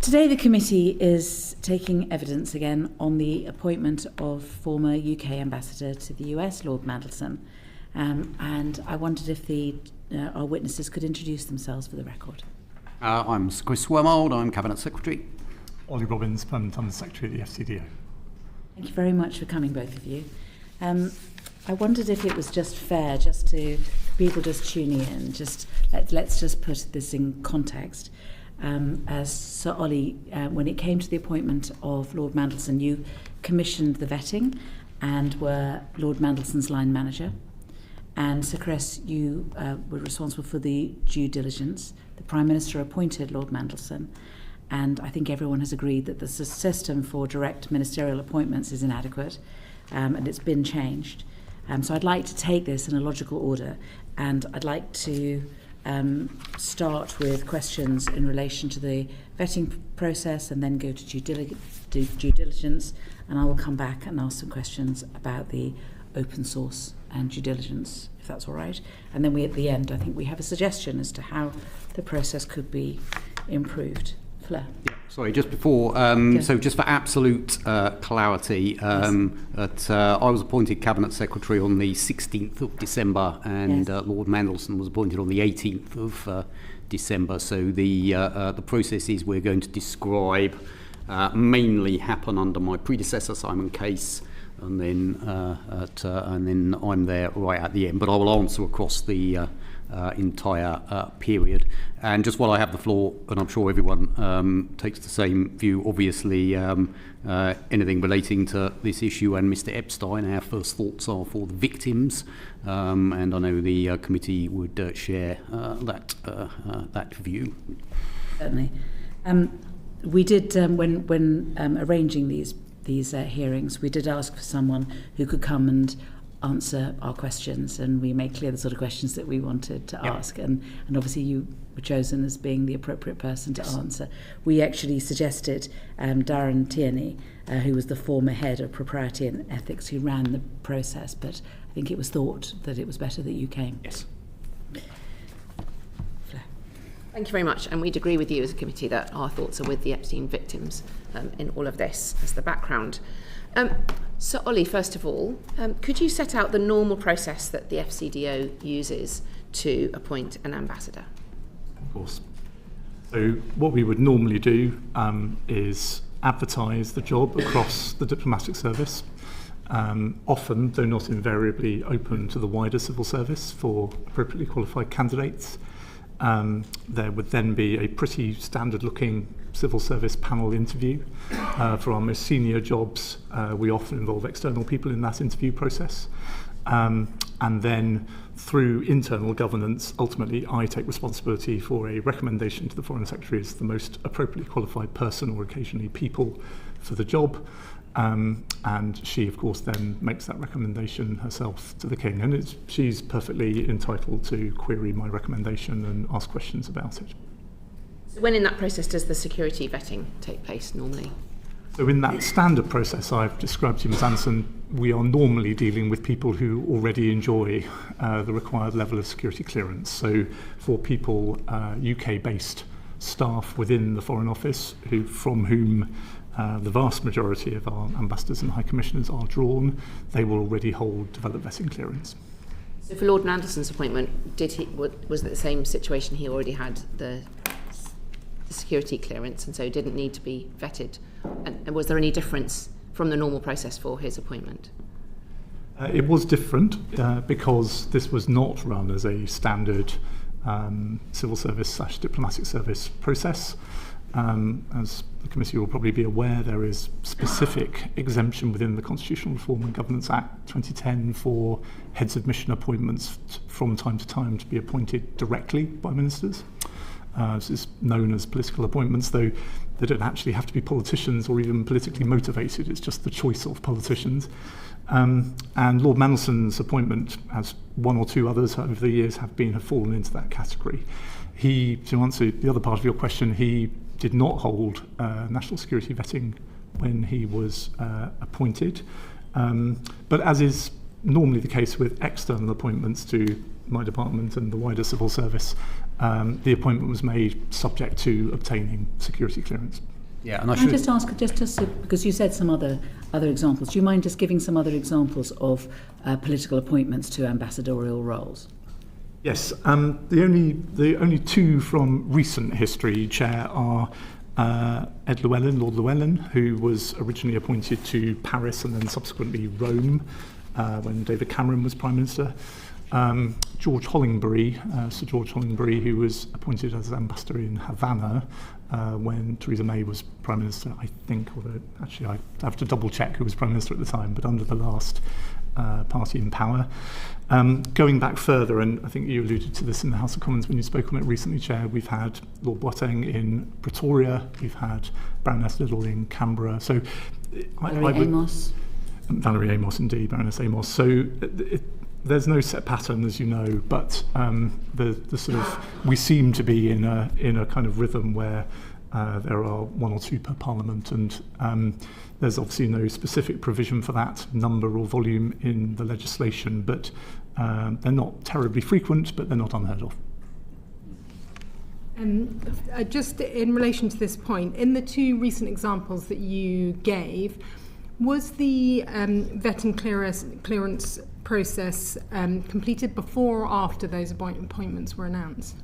Today the committee is taking evidence again on the appointment of former UK Ambassador to the US, Lord Mandelson. And I wondered if our witnesses could introduce themselves for the record. I'm Chris Wormald, I'm Cabinet Secretary. Oliver Robbins, Permanent Under Secretary at the FCDO. Thank you very much for coming, both of you. I wondered if it was just fair, just to people just tuning in, let's just put this in context. As Sir Ollie, when it came to the appointment of Lord Mandelson, you commissioned the vetting and were Lord Mandelson's line manager. And Sir Chris, you were responsible for the due diligence. The Prime Minister appointed Lord Mandelson, and I think everyone has agreed that the system for direct ministerial appointments is inadequate, and it's been changed. So I'd like to take this in a logical order, and I'd like to start with questions in relation to the vetting process and then go to due diligence, and I will come back and ask some questions about the open source and due diligence, if that's all right. And then at the end, I think we have a suggestion as to how the process could be improved. Fleur. Yeah, sorry, just before, so just for absolute clarity, yes. I was appointed Cabinet Secretary on the 16th of December and yes. Lord Mandelson was appointed on the 18th of December. So the processes we're going to describe mainly happen under my predecessor, Simon Case, and then I'm there right at the end. But I will answer across the entire period. And just while I have the floor, and I'm sure everyone takes the same view, obviously anything relating to this issue and Mr. Epstein, our first thoughts are for the victims, and I know the committee would share that view. Certainly. We did, when arranging these hearings, we did ask for someone who could come and answer our questions, and we made clear the sort of questions that we wanted to ask, and obviously you were chosen as being the appropriate person to answer. We actually suggested Darren Tierney, who was the former head of propriety and ethics, who ran the process, but I think it was thought that it was better that you came. Yes. Thank you very much, and we'd agree with you as a committee that our thoughts are with the Epstein victims in all of this as the background. So Ollie, first of all, could you set out the normal process that the FCDO uses to appoint an ambassador? Of course. So what we would normally do is advertise the job across the diplomatic service, often, though not invariably, open to the wider civil service for appropriately qualified candidates. There would then be a pretty standard-looking civil service panel interview. For our most senior jobs, we often involve external people in that interview process. And then through internal governance, ultimately I take responsibility for a recommendation to the Foreign Secretary as the most appropriately qualified person, or occasionally people, for the job. And she, of course, then makes that recommendation herself to the King. And she's perfectly entitled to query my recommendation and ask questions about it. So when in that process does the security vetting take place normally? So in that standard process I've described to you, Ms Anderson, we are normally dealing with people who already enjoy the required level of security clearance. So for people, UK-based staff within the Foreign Office, from whom the vast majority of our ambassadors and high commissioners are drawn, they will already hold developed vetting clearance. So for Lord Mandelson's appointment, was it the same situation? He already had the security clearance and so didn't need to be vetted? And was there any difference from the normal process for his appointment? It was different because this was not run as a standard civil service / diplomatic service process. As the committee will probably be aware, there is specific exemption within the Constitutional Reform and Governance Act 2010 for heads of mission appointments from time to time to be appointed directly by ministers. This is known as political appointments, though they don't actually have to be politicians or even politically motivated. It's just the choice of politicians. And Lord Mandelson's appointment, as one or two others over the years have fallen into that category. To answer the other part of your question, he did not hold national security vetting when he was appointed. But as is normally the case with external appointments to my department and the wider civil service, the appointment was made subject to obtaining security clearance. Yeah, and Can I just ask, because you said some other examples, do you mind just giving some other examples of political appointments to ambassadorial roles? Yes, the only two from recent history, Chair, are Ed Llewellyn, Lord Llewellyn, who was originally appointed to Paris and then subsequently Rome when David Cameron was Prime Minister. George Hollingbury, Sir George Hollingbury, who was appointed as ambassador in Havana when Theresa May was Prime Minister, I think, although actually I have to double check who was Prime Minister at the time, but under the last party in power. Going back further, and I think you alluded to this in the House of Commons when you spoke on it recently, Chair, we've had Lord Boateng in Pretoria, we've had Baroness Liddell in Canberra. So Valerie Amos, indeed, Baroness Amos. So there's no set pattern, as you know, but the sort of, we seem to be in a kind of rhythm where there are one or two per Parliament, and there's obviously no specific provision for that number or volume in the legislation, but they're not terribly frequent, but they're not unheard of. Just in relation to this point, in the two recent examples that you gave, was the vetting clearance process completed before or after those appointments were announced?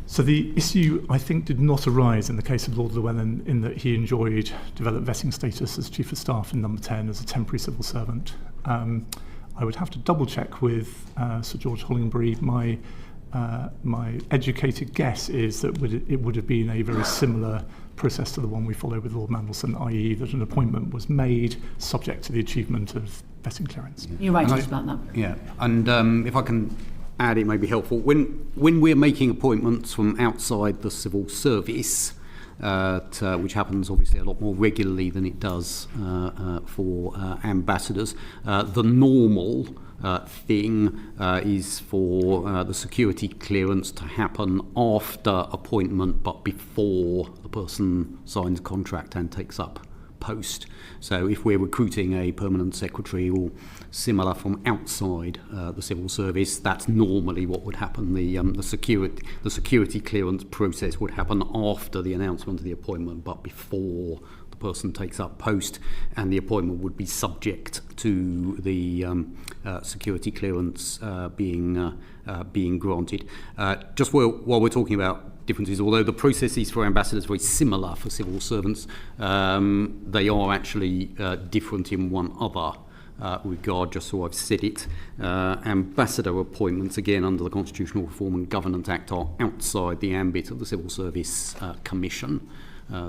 So the issue, I think, did not arise in the case of Lord Llewellyn in that he enjoyed developed vetting status as Chief of Staff in Number 10 as a temporary civil servant. I would have to double check with Sir George Hollingbury. My educated guess is that it would have been a very similar process to the one we follow with Lord Mandelson, i.e. that an appointment was made subject to the achievement of vetting clearance. You're right about that. Yeah, and if I can add, it may be helpful. When we're making appointments from outside the civil service, which happens obviously a lot more regularly than it does for ambassadors, the normal thing is for the security clearance to happen after appointment but before the person signs contract and takes up post. So if we're recruiting a permanent secretary or similar from outside the civil service, that's normally what would happen. The security clearance process would happen after the announcement of the appointment but before the person takes up post, and the appointment would be subject to the security clearance being granted. Just while we're talking about differences, although the processes for ambassadors are very similar for civil servants, they are actually different in one other regard, just so I've said it. Ambassador appointments, again under the Constitutional Reform and Governance Act, are outside the ambit of the Civil Service Commission.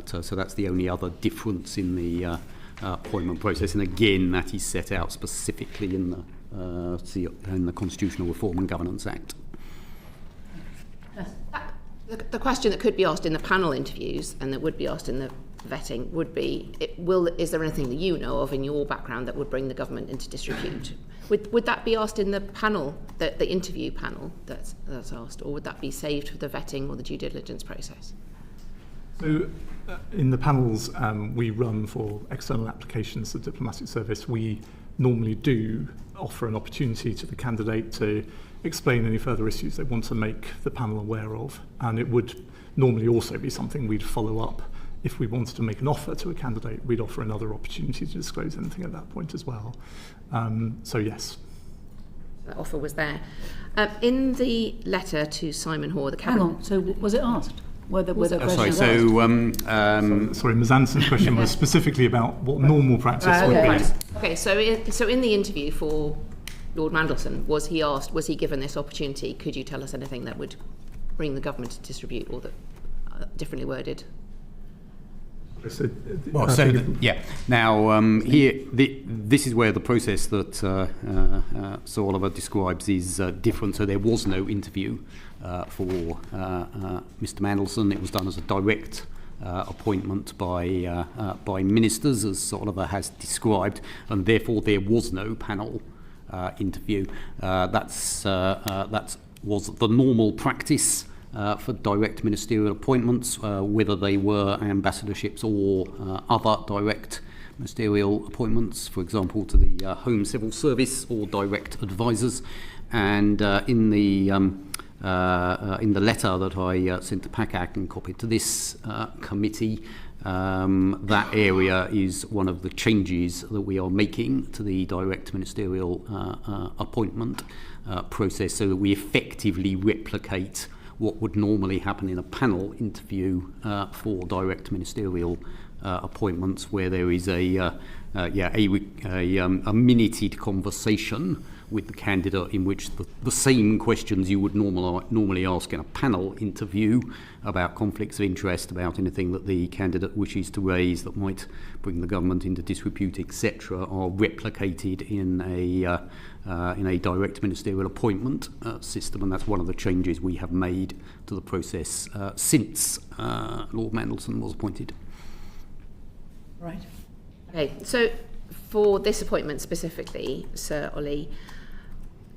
So that's the only other difference in the appointment process, and again that is set out specifically in the Constitutional Reform and Governance Act. The question that could be asked in the panel interviews and that would be asked in the vetting would be, is there anything that you know of in your background that would bring the government into disrepute? Would that be asked in the panel, the interview panel that's asked, or would that be saved for the vetting or the due diligence process? So in the panels we run for external applications to the diplomatic service, we normally do offer an opportunity to the candidate to explain any further issues they want to make the panel aware of, and it would normally also be something we'd follow up. If we wanted to make an offer to a candidate, we'd offer another opportunity to disclose anything at that point as well. So yes. That offer was there. In the letter to Simon Hoare, the cabinet... Hang on, so was it asked? Sorry, Ms Anderson's question was specifically about what normal practice would be. Okay, so in the interview for Lord Mandelson, was he given this opportunity, could you tell us anything that would bring the government to disrepute, or that differently worded? Now here, this is where the process that Sir Oliver describes is different. So there was no interview for Mr Mandelson. It was done as a direct appointment by ministers, as Sir Oliver has described, and therefore there was no panel interview. That was the normal practice for direct ministerial appointments, whether they were ambassadorships or other direct ministerial appointments, for example, to the Home Civil Service or direct advisors. And in the in the letter that I sent to PACAC and copied to this committee. That area is one of the changes that we are making to the direct ministerial appointment process, so that we effectively replicate what would normally happen in a panel interview for direct ministerial appointments, where there is a minuted conversation with the candidate in which the same questions you would normally ask in a panel interview about conflicts of interest, about anything that the candidate wishes to raise that might bring the government into disrepute, etc., are replicated in a direct ministerial appointment system, and that's one of the changes we have made to the process since Lord Mandelson was appointed. Right. Okay, so for this appointment specifically, Sir Ollie,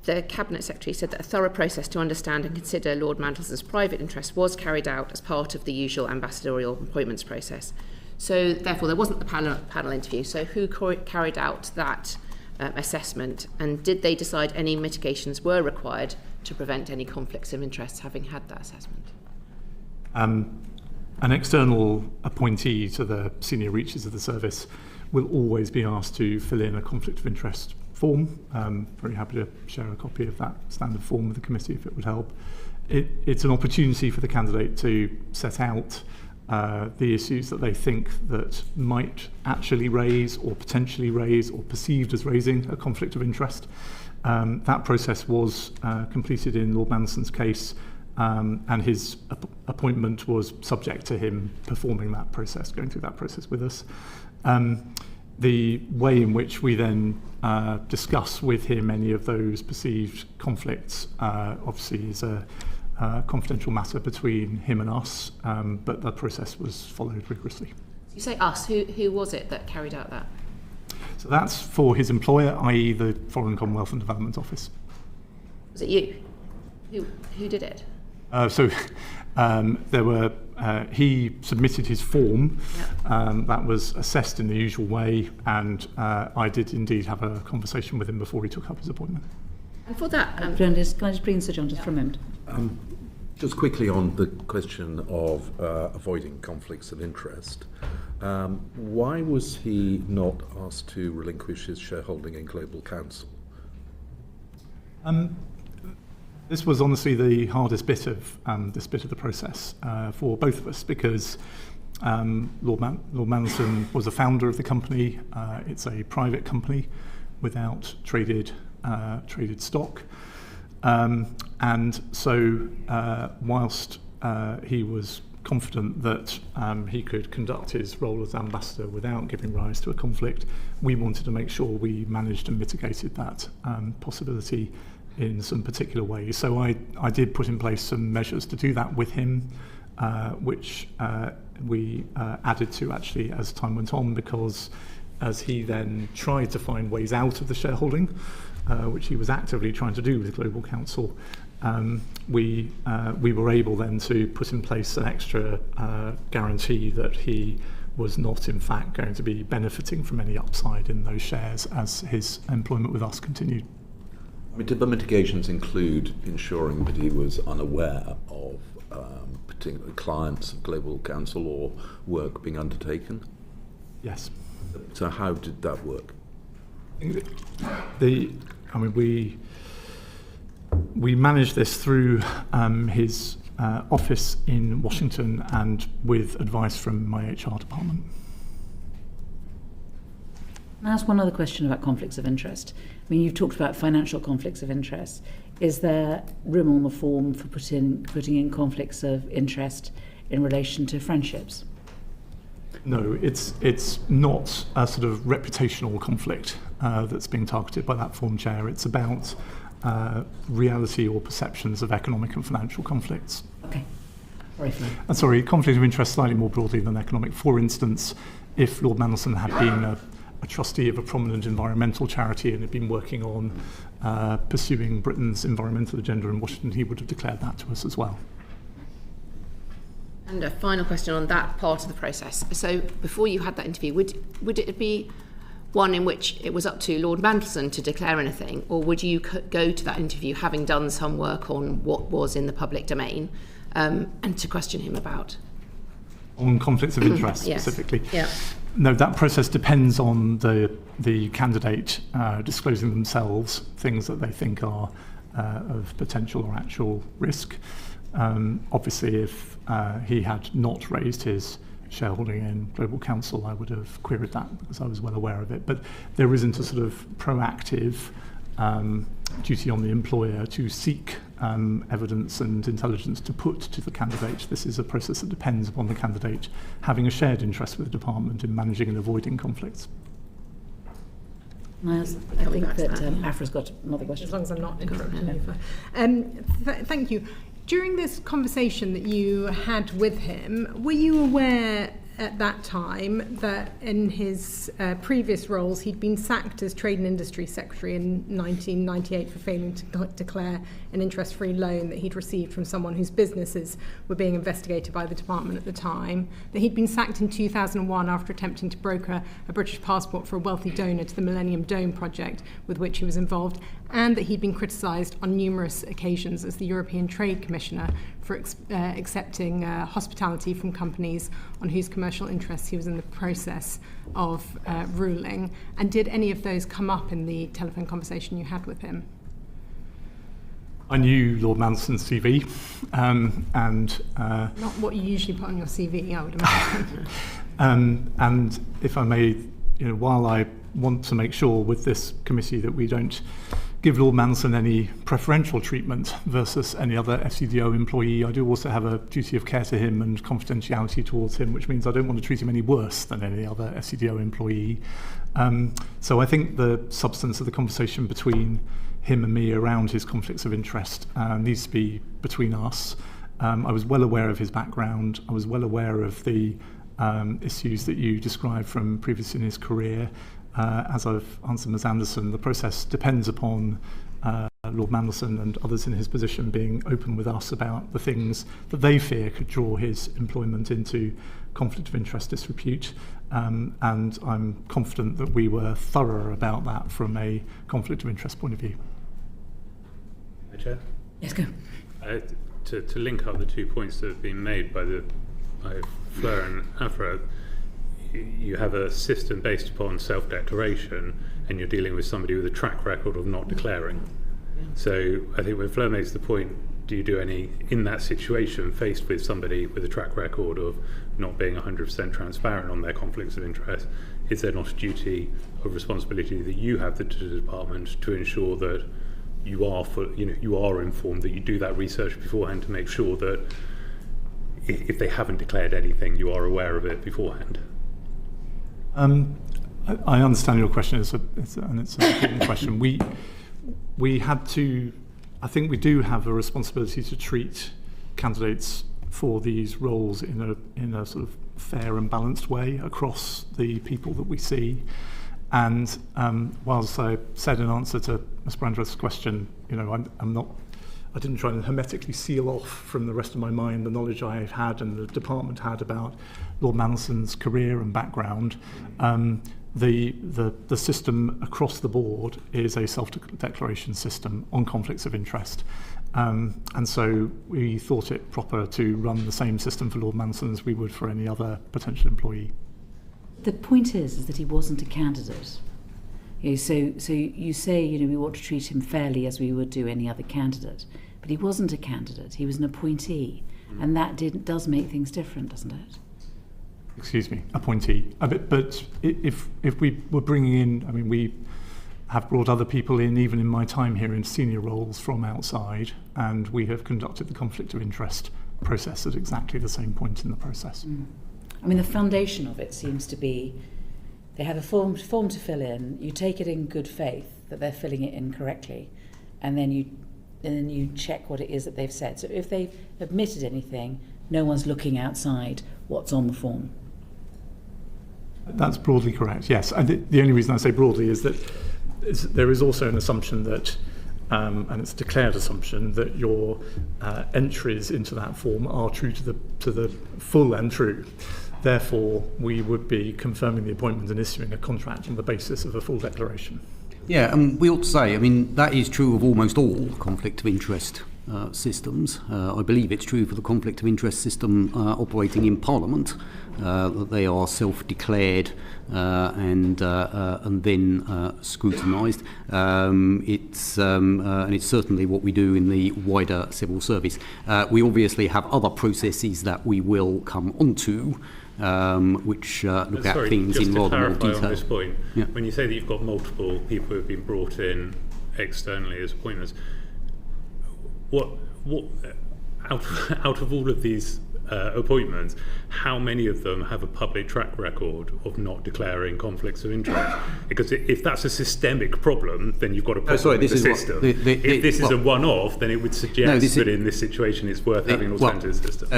the Cabinet Secretary said that a thorough process to understand and consider Lord Mandelson's private interest was carried out as part of the usual ambassadorial appointments process. So therefore there wasn't the panel interview, so who carried out that assessment, and did they decide any mitigations were required to prevent any conflicts of interest having had that assessment? An external appointee to the senior reaches of the service will always be asked to fill in a conflict of interest form. Very happy to share a copy of that standard form with the committee if it would help. It's an opportunity for the candidate to set out the issues that they think that might actually raise or potentially raise or perceived as raising a conflict of interest. That process was completed in Lord Mandelson's case, and his appointment was subject to him performing that process, going through that process with us. The way in which we then discuss with him any of those perceived conflicts obviously is a confidential matter between him and us, but the process was followed rigorously. You say us, who was it that carried out that? So that's for his employer, i.e. the Foreign Commonwealth and Development Office. Was it you? Who did it? There were. He submitted his form. Yep. That was assessed in the usual way, and I did indeed have a conversation with him before he took up his appointment. And for that, can I just bring Sir John just for a moment? Just quickly on the question of avoiding conflicts of interest, why was he not asked to relinquish his shareholding in Global Counsel? This was honestly the hardest bit of the process for both of us, because Lord Mandelson was a founder of the company. It's a private company without traded stock, and so whilst he was confident that he could conduct his role as ambassador without giving rise to a conflict, we wanted to make sure we managed and mitigated that possibility in some particular ways. So I did put in place some measures to do that with him, which we added to actually as time went on, because as he then tried to find ways out of the shareholding, which he was actively trying to do with Global Counsel, we were able then to put in place an extra guarantee that he was not in fact going to be benefiting from any upside in those shares as his employment with us continued. I mean, did the mitigations include ensuring that he was unaware of particular clients of Global Counsel or work being undertaken? Yes. So how did that work? We managed this through his office in Washington and with advice from my HR department. Can I ask one other question about conflicts of interest? I mean, you've talked about financial conflicts of interest. Is there room on the form for putting in conflicts of interest in relation to friendships? No, it's not a sort of reputational conflict that's being targeted by that form chair. It's about reality or perceptions of economic and financial conflicts. Okay. Sorry, conflict of interest slightly more broadly than economic. For instance, if Lord Mandelson had been a trustee of a prominent environmental charity and had been working on pursuing Britain's environmental agenda in Washington, he would have declared that to us as well. And a final question on that part of the process. So before you had that interview, would it be one in which it was up to Lord Mandelson to declare anything, or would you go to that interview having done some work on what was in the public domain and to question him about? On conflicts of interest Yes. specifically? Yeah. No, that process depends on the candidate disclosing themselves things that they think are of potential or actual risk. Obviously, if he had not raised his shareholding in Global Counsel, I would have queried that because I was well aware of it. But there isn't a sort of proactive duty on the employer to seek evidence and intelligence to put to the candidate. This is a process that depends upon the candidate having a shared interest with the department in managing and avoiding conflicts. I think that Afra's got another question. As long as I'm not interrupting you. Thank you. During this conversation that you had with him, were you aware at that time that in his previous roles he'd been sacked as Trade and Industry Secretary in 1998 for failing to declare an interest-free loan that he'd received from someone whose businesses were being investigated by the department at the time, that he'd been sacked in 2001 after attempting to broker a British passport for a wealthy donor to the Millennium Dome project with which he was involved, and that he'd been criticised on numerous occasions as the European Trade Commissioner for accepting hospitality from companies on whose commercial interests he was in the process of ruling? And did any of those come up in the telephone conversation you had with him? I knew Lord Mandelson's CV, and not what you usually put on your CV, I would imagine. And if I may, while I want to make sure with this committee that we don't give Lord Mandelson any preferential treatment versus any other FCDO employee, I do also have a duty of care to him and confidentiality towards him, which means I don't want to treat him any worse than any other FCDO employee. So I think the substance of the conversation between him and me around his conflicts of interest needs to be between us. I was well aware of his background. I was well aware of the issues that you described from previous in his career. As I've answered Ms. Anderson, the process depends upon Lord Mandelson and others in his position being open with us about the things that they fear could draw his employment into conflict of interest disrepute. And I'm confident that we were thorough about that from a conflict of interest point of view. Chair? Yes, go. To link up the 2 points that have been made by Fleur and Afra, you have a system based upon self-declaration, and you're dealing with somebody with a track record of not declaring. So I think when Fleur makes the point, do you do any, in that situation, faced with somebody with a track record of not being 100% transparent on their conflicts of interest, is there not a duty of responsibility that you have to the department to ensure that you are informed, that you do that research beforehand to make sure that if they haven't declared anything, you are aware of it beforehand? I understand your question, and it's an important question. We had to, I think we do have a responsibility to treat candidates for these roles in a sort of fair and balanced way across the people that we see. And whilst I said in answer to Ms. Brandreth's question, I didn't try and hermetically seal off from the rest of my mind the knowledge I had and the department had about Lord Mandelson's career and background. The system across the board is a self-declaration system on conflicts of interest. And so we thought it proper to run the same system for Lord Mandelson as we would for any other potential employee. The point is that he wasn't a candidate. So you say, we want to treat him fairly as we would do any other candidate. But he wasn't a candidate, he was an appointee. And that does make things different, doesn't it? Excuse me, appointee. But if we were bringing in, we have brought other people in, even in my time here, in senior roles from outside, and we have conducted the conflict of interest process at exactly the same point in the process. The foundation of it seems to be they have a form to fill in, you take it in good faith that they're filling it in correctly, and then you check what it is that they've said. So if they've admitted anything, no one's looking outside what's on the form. That's broadly correct, yes. And the only reason I say broadly is that there is also an assumption that, and it's a declared assumption, that your entries into that form are true to the full and true. Therefore, we would be confirming the appointment and issuing a contract on the basis of a full declaration. Yeah, and we ought to say, I mean, that is true of almost all conflict of interest systems. I believe it's true for the conflict of interest system operating in Parliament, that they are self-declared and then scrutinised. And it's certainly what we do in the wider civil service. We obviously have other processes that we will come onto, which look at things in rather more detail. Just to clarify on this point, yeah. When you say that you've got multiple people who have been brought in externally as appointments, what out of all of these appointments, how many of them have a public track record of not declaring conflicts of interest? Because if that's a systemic problem, then you've got a problem with the system. If this is a one-off, then it would suggest that in this situation it's worth having an alternative system.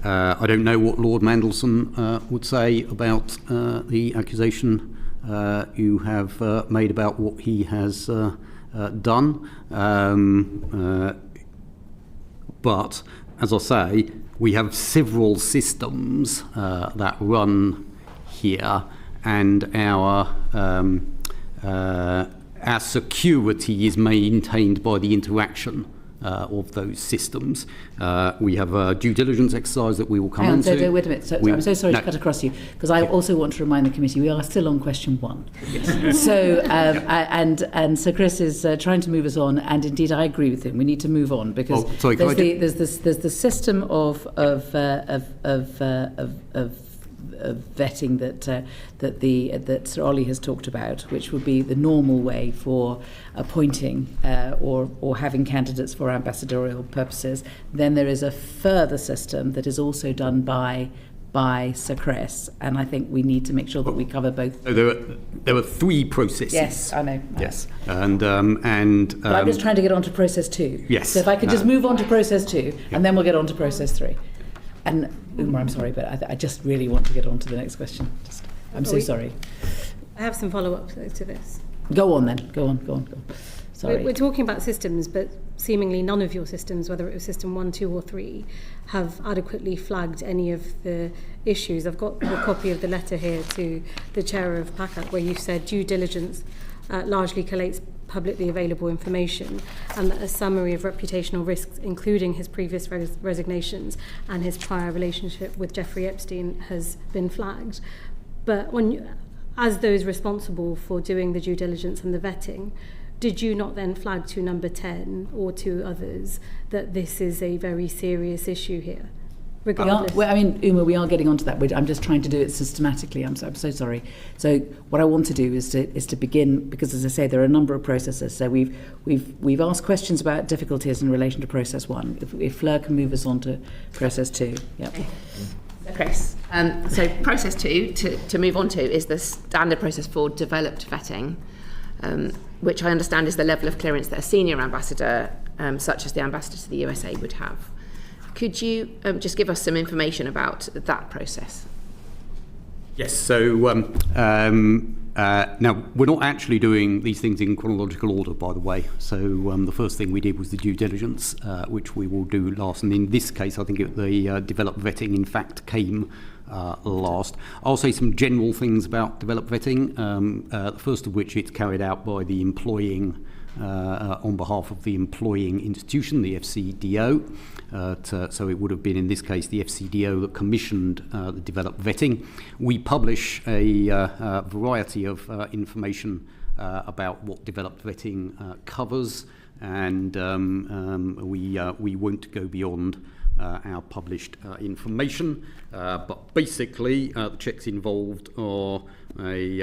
I don't know what Lord Mandelson would say about the accusation you have made about what he has done. But, as I say, we have several systems that run here, and our security is maintained by the interaction of those systems. We have a due diligence exercise that we will come on to. Wait a minute. I'm so sorry to cut across you, because I also want to remind the committee we are still on question 1. Yes. So and so Chris is trying to move us on, and indeed I agree with him. We need to move on because there's the system of vetting that Sir Ollie has talked about, which would be the normal way for appointing or having candidates for ambassadorial purposes. Then there is a further system that is also done by Sir Chris, and I think we need to make sure that we cover both. There are 3 processes. Yes, I know. Yes, and but I'm just trying to get on to process 2. Yes. So if I could just move on to process 2, and then we'll get on to process 3. And Umar, I'm sorry, but I just really want to get on to the next question. I'm so sorry. I have some follow-ups to this. Go on then. Go on. Sorry. We're talking about systems, but seemingly none of your systems, whether it was system 1, 2 or 3, have adequately flagged any of the issues. I've got a copy of the letter here to the chair of PACAC where you said due diligence largely collates publicly available information, and that a summary of reputational risks, including his previous resignations and his prior relationship with Jeffrey Epstein, has been flagged. But as those responsible for doing the due diligence and the vetting, did you not then flag to number 10 or to others that this is a very serious issue here? Regardless. Uma, we are getting onto that. I'm just trying to do it systematically. I'm so sorry. So what I want to do is to begin, because as I say, there are a number of processes. So we've asked questions about difficulties in relation to process 1. If Fleur can move us on to process 2. Yep. Okay. Chris, so process 2 to move on to is the standard process for developed vetting, which I understand is the level of clearance that a senior ambassador, such as the ambassador to the USA, would have. Could you just give us some information about that process? Yes, so now we're not actually doing these things in chronological order, by the way. So the first thing we did was the due diligence, which we will do last. And in this case, I think the developed vetting, in fact, came last. I'll say some general things about developed vetting, the first of which it's carried out by the employing on behalf of the employing institution, the FCDO. So it would have been, in this case, the FCDO that commissioned the developed vetting. We publish a variety of information about what developed vetting covers, and we won't go beyond our published information. But basically, the checks involved are a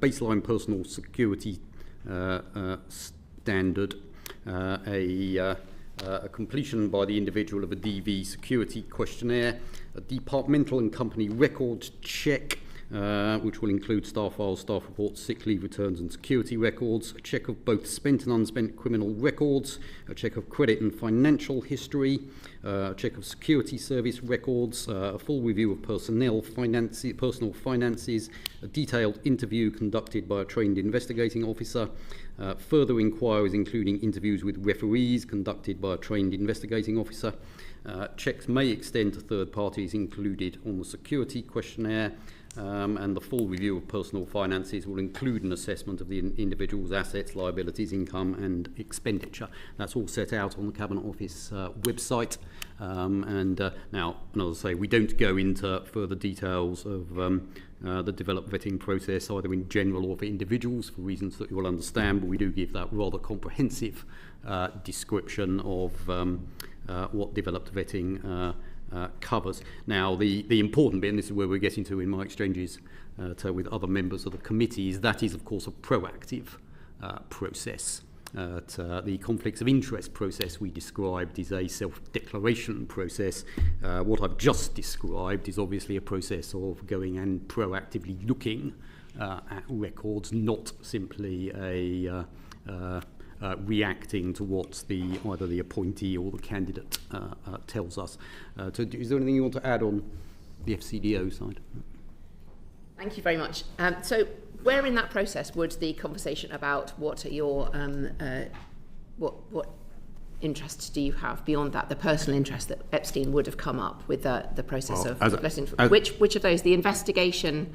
baseline personal security standard, a completion by the individual of a DV security questionnaire, a departmental and company records check, which will include staff files, staff reports, sick leave returns and security records, a check of both spent and unspent criminal records, a check of credit and financial history, a check of security service records, a full review of personal finances, a detailed interview conducted by a trained investigating officer, further inquiries including interviews with referees conducted by a trained investigating officer, Checks may extend to third parties included on the security questionnaire, and the full review of personal finances will include an assessment of the individual's assets, liabilities, income and expenditure. That's all set out on the Cabinet Office website. Now, as I say, we don't go into further details of the developed vetting process, either in general or for individuals, for reasons that you will understand, but we do give that rather comprehensive description of what developed vetting covers. Now, the important bit, and this is where we're getting to in my exchanges with other members of the committee, is that is, of course, a proactive process. The conflicts of interest process we described is a self-declaration process. What I've just described is obviously a process of going and proactively looking at records, not simply a reacting to what either the appointee or the candidate tells us. Is there anything you want to add on the FCDO side? Thank you very much. So where in that process would the conversation about what are your what interests do you have beyond that, the personal interest that Epstein would have come up with the process which of those, the investigation?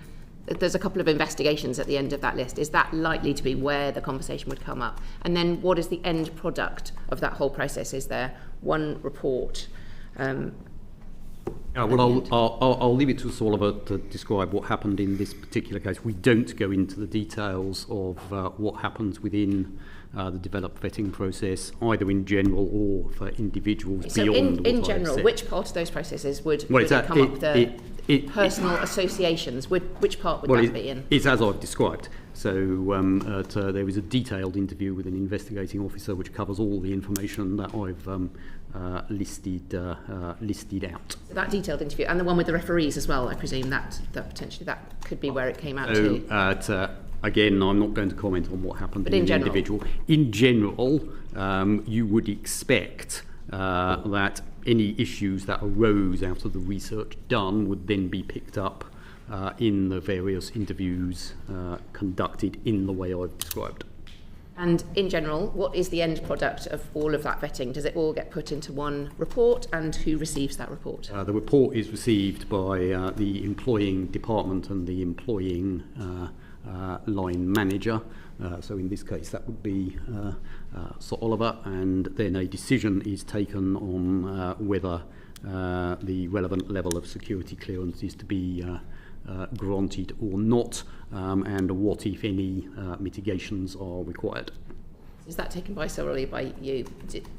There's a couple of investigations at the end of that list. Is that likely to be where the conversation would come up? And then what is the end product of that whole process? Is there one report? I'll leave it to Oliver to describe what happened in this particular case. We don't go into the details of what happens within the developed vetting process, either in general or for individuals beyond. So in general, which part of those processes would come up? Personal associations, which part would that be in? It's as I've described. So there was a detailed interview with an investigating officer which covers all the information that I've listed out. So that detailed interview, and the one with the referees as well, I presume that potentially that could be where it came out to. Again, I'm not going to comment on what happened in the individual. In general, you would expect that any issues that arose out of the research done would then be picked up in the various interviews conducted in the way I've described. And in general, what is the end product of all of that vetting? Does it all get put into one report, and who receives that report? The report is received by the employing department and the employing line manager. So in this case that would be Sir Oliver, and then a decision is taken on whether the relevant level of security clearance is to be granted or not, and what, if any, mitigations are required. Is that taken by solely by you?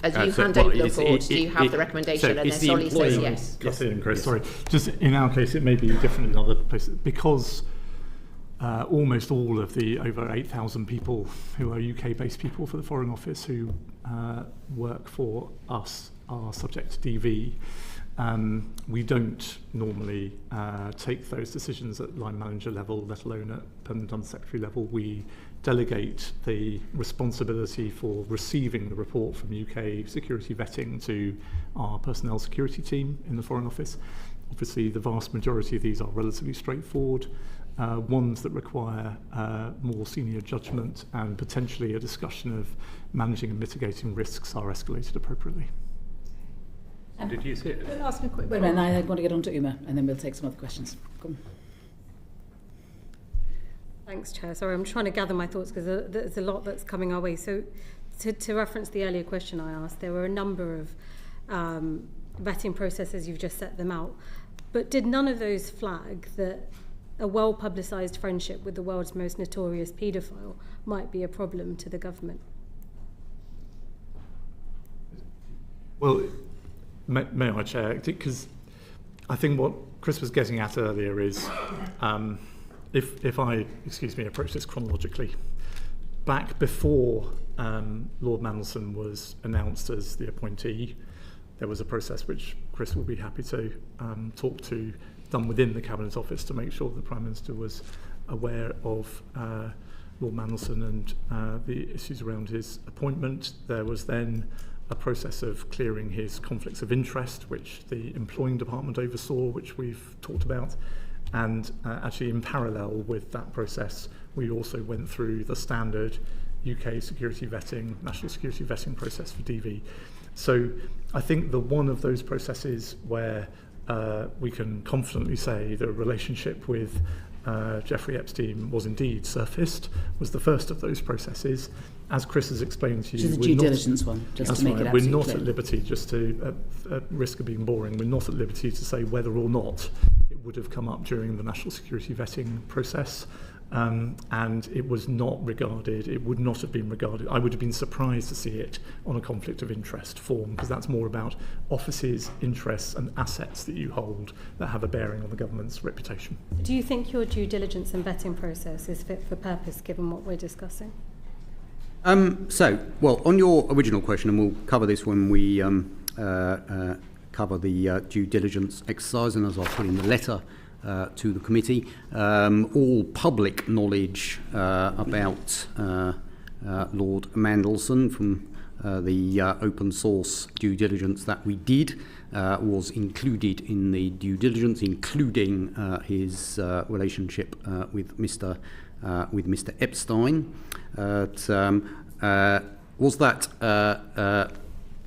As you hand over the report, do you have the recommendation, and then solely says yes? Yes, Chris. Sorry. Just in our case, it may be different in other places, because almost all of the over 8,000 people who are UK-based people for the Foreign Office who work for us are subject to DV. We don't normally take those decisions at line manager level, let alone at permanent undersecretary level. We delegate the responsibility for receiving the report from UK security vetting to our personnel security team in the Foreign Office. Obviously, the vast majority of these are relatively straightforward. Ones that require more senior judgment and potentially a discussion of managing and mitigating risks are escalated appropriately. Did you see it? Ask a quick. Wait a minute, I want to get on to Uma, and then we'll take some other questions. Go on. Thanks, Chair. Sorry, I'm trying to gather my thoughts because there's a lot that's coming our way. So, to reference the earlier question I asked, there were a number of vetting processes. You've just set them out, but did none of those flag that a well-publicised friendship with the world's most notorious paedophile might be a problem to the government? Well, may I, Chair? Because I think what Chris was getting at earlier is, if I, approach this chronologically, back before Lord Mandelson was announced as the appointee, there was a process which Chris will be happy to talk to, done within the Cabinet Office to make sure the Prime Minister was aware of Lord Mandelson and the issues around his appointment. There was then a process of clearing his conflicts of interest, which the employing department oversaw, which we've talked about. And actually in parallel with that process, we also went through the standard UK security vetting, national security vetting process for DV. So I think that one of those processes where we can confidently say the relationship with Jeffrey Epstein was indeed surfaced was the first of those processes. As Chris has explained to you, which is the due diligence one, just to make it absolutely we're not clear. At liberty, just to at risk of being boring, we're not at liberty to say whether or not it would have come up during the national security vetting process. And it was not regarded, it would not have been regarded, I would have been surprised to see it on a conflict of interest form, because that's more about offices, interests and assets that you hold that have a bearing on the government's reputation. Do you think your due diligence and vetting process is fit for purpose given what we're discussing? Well, on your original question, and we'll cover this when we cover the due diligence exercise, and as I put in the letter to the committee, all public knowledge about Lord Mandelson from the open source due diligence that we did was included in the due diligence, including his relationship with Mr. Epstein. Was that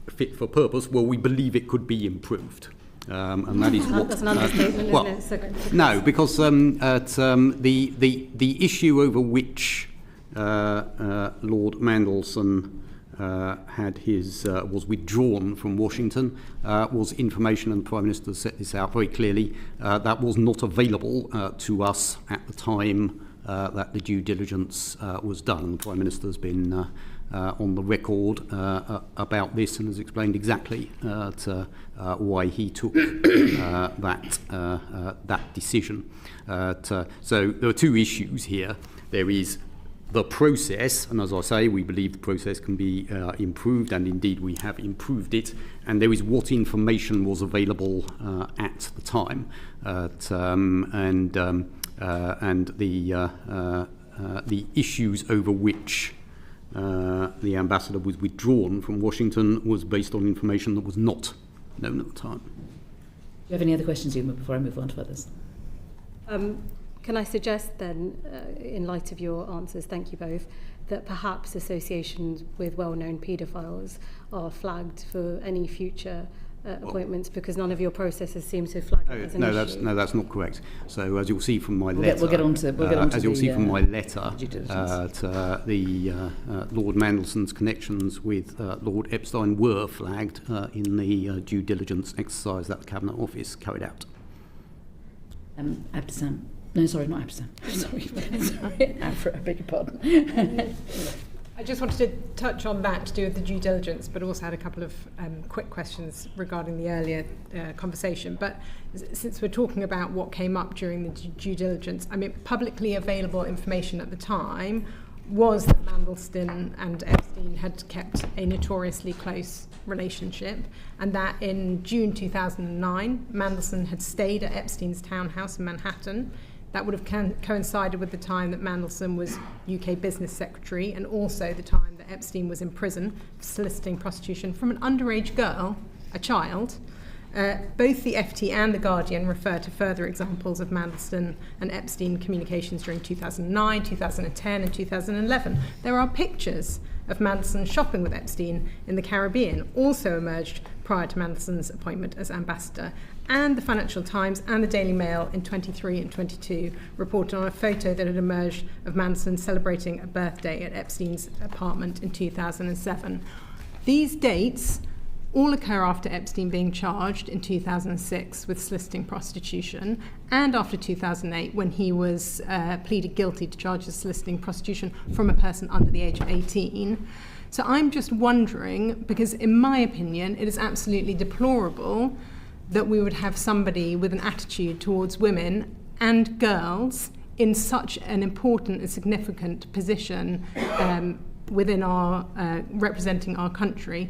fit for purpose? Well, we believe it could be improved. And that is what. That's an understatement, well, isn't it? no, because the issue over which Lord Mandelson had his was withdrawn from Washington was information, and the Prime Minister set this out very clearly, that was not available to us at the time that the due diligence was done. The Prime Minister's been on the record about this and has explained exactly why he took that decision. So there are two issues here. There is the process, and as I say, we believe the process can be improved, and indeed we have improved it. And there is what information was available at the time, and the issues over which the ambassador was withdrawn from Washington was based on information that was not known at the time. Do you have any other questions, Uma, before I move on to others? Can I suggest then, in light of your answers, thank you both, that perhaps associations with well-known paedophiles are flagged for any future appointments, because none of your processes seem to flag it as an issue? No, that's not correct. So as you'll see from my letter, we'll get on to from my letter, the Lord Mandelson's connections with Lord Epstein were flagged in the due diligence exercise that the Cabinet Office carried out. Abdesam. No, sorry, not Abdesam. Sorry, Afra, I beg your pardon. I just wanted to touch on that to do with the due diligence, but also had a couple of quick questions regarding the earlier conversation. But since we're talking about what came up during the due diligence, I mean, publicly available information at the time was that Mandelson and Epstein had kept a notoriously close relationship, and that in June 2009, Mandelson had stayed at Epstein's townhouse in Manhattan. That would have coincided with the time that Mandelson was UK Business Secretary, and also the time that Epstein was in prison for soliciting prostitution from an underage girl, a child. Both the FT and The Guardian refer to further examples of Mandelson and Epstein communications during 2009, 2010 and 2011. There are pictures of Mandelson shopping with Epstein in the Caribbean, also emerged prior to Mandelson's appointment as ambassador. And the Financial Times and the Daily Mail in 23 and 22 reported on a photo that had emerged of Mandelson celebrating a birthday at Epstein's apartment in 2007. These dates all occur after Epstein being charged in 2006 with soliciting prostitution, and after 2008 when he was pleaded guilty to charges of soliciting prostitution from a person under the age of 18. So I'm just wondering, because in my opinion it is absolutely deplorable that we would have somebody with an attitude towards women and girls in such an important and significant position within our representing our country.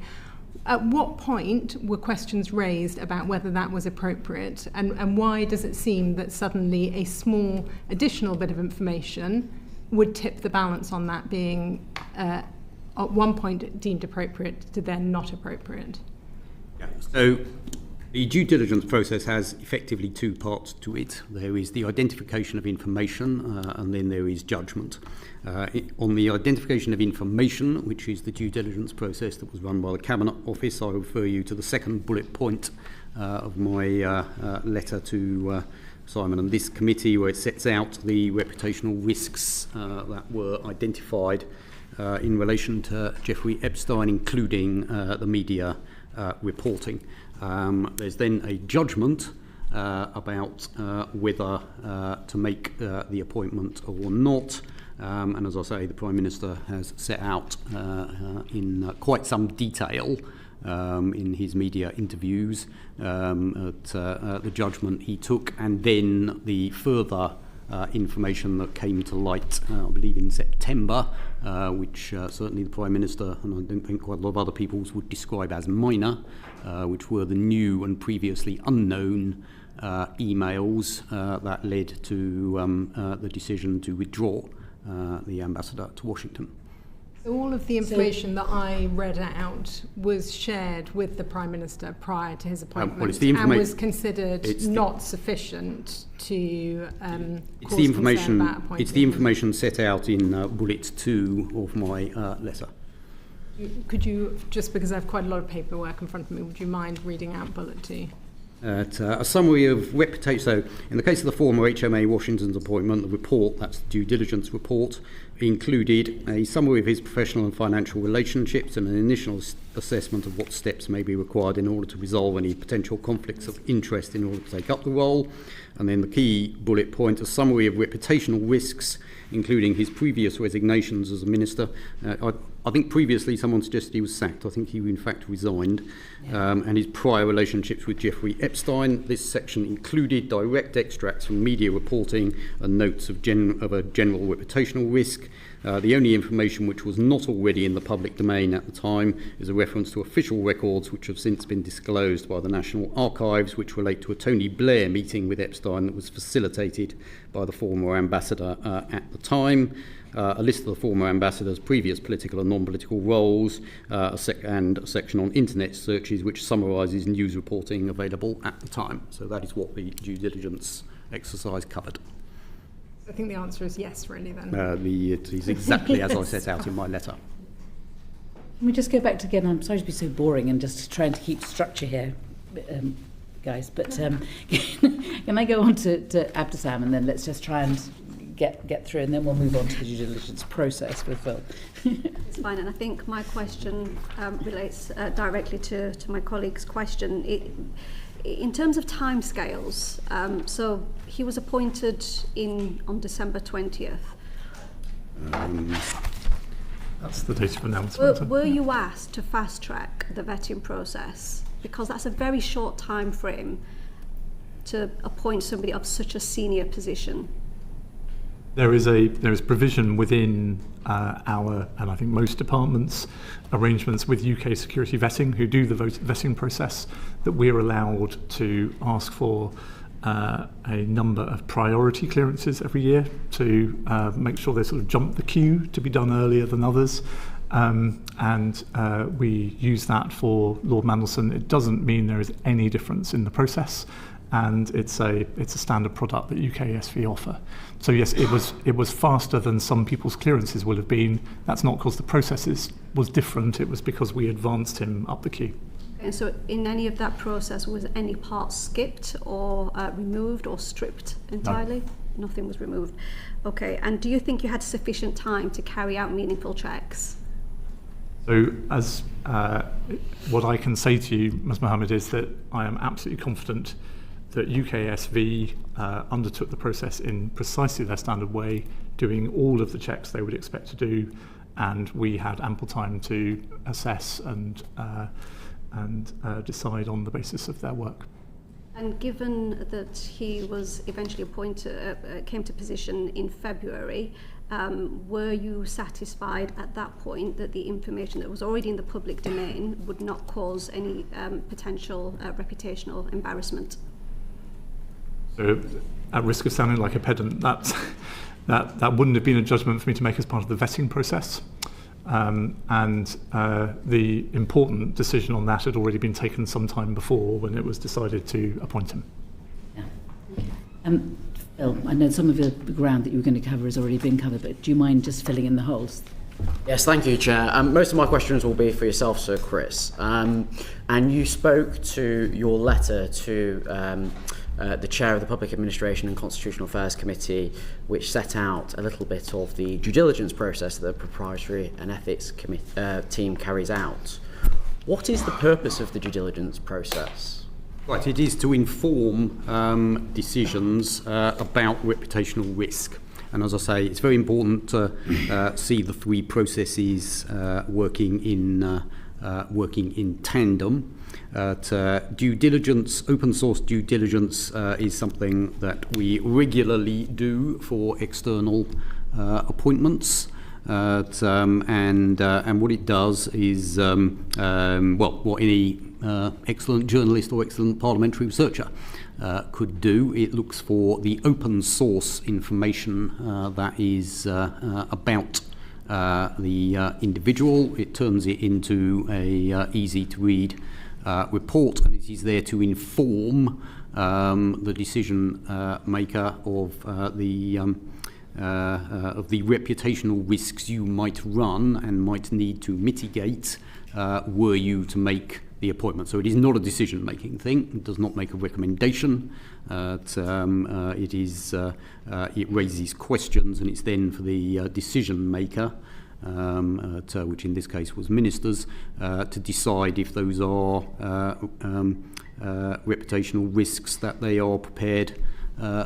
At what point were questions raised about whether that was appropriate, and why does it seem that suddenly a small additional bit of information would tip the balance on that being at one point deemed appropriate to then not appropriate? Yeah. So The due diligence process has effectively two parts to it. There is the identification of information and then there is judgment. On the identification of information, which is the due diligence process that was run by the Cabinet Office, I refer you to the second bullet point of my letter to Simon and this committee, where it sets out the reputational risks that were identified in relation to Jeffrey Epstein, including the media reporting. There's then a judgment about whether to make the appointment or not. And as I say, the Prime Minister has set out in quite some detail in his media interviews the judgment he took, and then the further information that came to light, I believe in September, which certainly the Prime Minister, and I don't think quite a lot of other people would describe as minor, which were the new and previously unknown emails that led to the decision to withdraw the ambassador to Washington. So all of the information that I read out was shared with the Prime Minister prior to his appointment and was considered not sufficient to cause concern about appointment. It's the information set out in bullet 2 of my letter. Could you, just because I have quite a lot of paperwork in front of me, would you mind reading out bullet 2? A summary of reputation. So, in the case of the former HMA Washington's appointment, the report, that's the due diligence report, included a summary of his professional and financial relationships and an initial assessment of what steps may be required in order to resolve any potential conflicts of interest in order to take up the role. And then the key bullet point, a summary of reputational risks, including his previous resignations as a minister. I think previously someone suggested he was sacked. I think he in fact resigned. And his prior relationships with Jeffrey Epstein. This section included direct extracts from media reporting and notes of a general reputational risk. The only information which was not already in the public domain at the time is a reference to official records which have since been disclosed by the National Archives, which relate to a Tony Blair meeting with Epstein that was facilitated by the former ambassador at the time. A list of the former ambassador's previous political and non-political roles, and a section on internet searches which summarises news reporting available at the time. So that is what the due diligence exercise covered. I think the answer is yes, really, then. It is exactly as I set out in my letter. Can we just go back to again? I'm sorry to be so boring and just trying to keep structure here, guys, but can I go on to Abdesam, and then let's just try and get through, and then we'll move on to the due diligence process with Phil. It's fine, and I think my question relates directly to my colleague's question. In terms of timescales, so he was appointed on December 20th. That's the date of announcement. Were you asked to fast track the vetting process? Because that's a very short time frame to appoint somebody of such a senior position. There is provision within our, and I think most departments, arrangements with UK security vetting, who do the vetting process, that we're allowed to ask for a number of priority clearances every year to make sure they sort of jump the queue to be done earlier than others. And we use that for Lord Mandelson. It doesn't mean there is any difference in the process, and it's a standard product that UKSV offer. So yes, it was faster than some people's clearances will have been. That's not because the process was different. It was because we advanced him up the queue. And so in any of that process, was any part skipped or removed or stripped entirely? No. Nothing was removed. Okay, and do you think you had sufficient time to carry out meaningful checks? So as what I can say to you, Ms. Mohammed, is that I am absolutely confident that UKSV undertook the process in precisely their standard way, doing all of the checks they would expect to do, and we had ample time to assess and decide on the basis of their work. And given that he was eventually appointed, came to position in February, were you satisfied at that point that the information that was already in the public domain would not cause any potential reputational embarrassment? So, at risk of sounding like a pedant, that wouldn't have been a judgment for me to make as part of the vetting process. and the important decision on that had already been taken some time before when it was decided to appoint him. Yeah. Phil, I know some of the ground that you were going to cover has already been covered, but do you mind just filling in the holes? Yes, thank you, Chair. Most of my questions will be for yourself, Sir Chris. And you spoke to your letter to the Chair of the Public Administration and Constitutional Affairs Committee, which set out a little bit of the due diligence process that the Proprietary and Ethics team carries out. What is the purpose of the due diligence process? Right, it is to inform decisions about reputational risk. And as I say, it's very important to see the three processes working in tandem. Due diligence, open source due diligence is something that we regularly do for external appointments. And what it does is, what any excellent journalist or excellent parliamentary researcher could do. It looks for the open source information that is about the individual. It turns it into a easy to read report, and it is there to inform the decision maker of the reputational risks you might run and might need to mitigate were you to make the appointment. So it is not a decision-making thing. It does not make a recommendation. It raises questions, and it's then for the decision maker, which in this case was ministers, to decide if those are reputational risks that they are prepared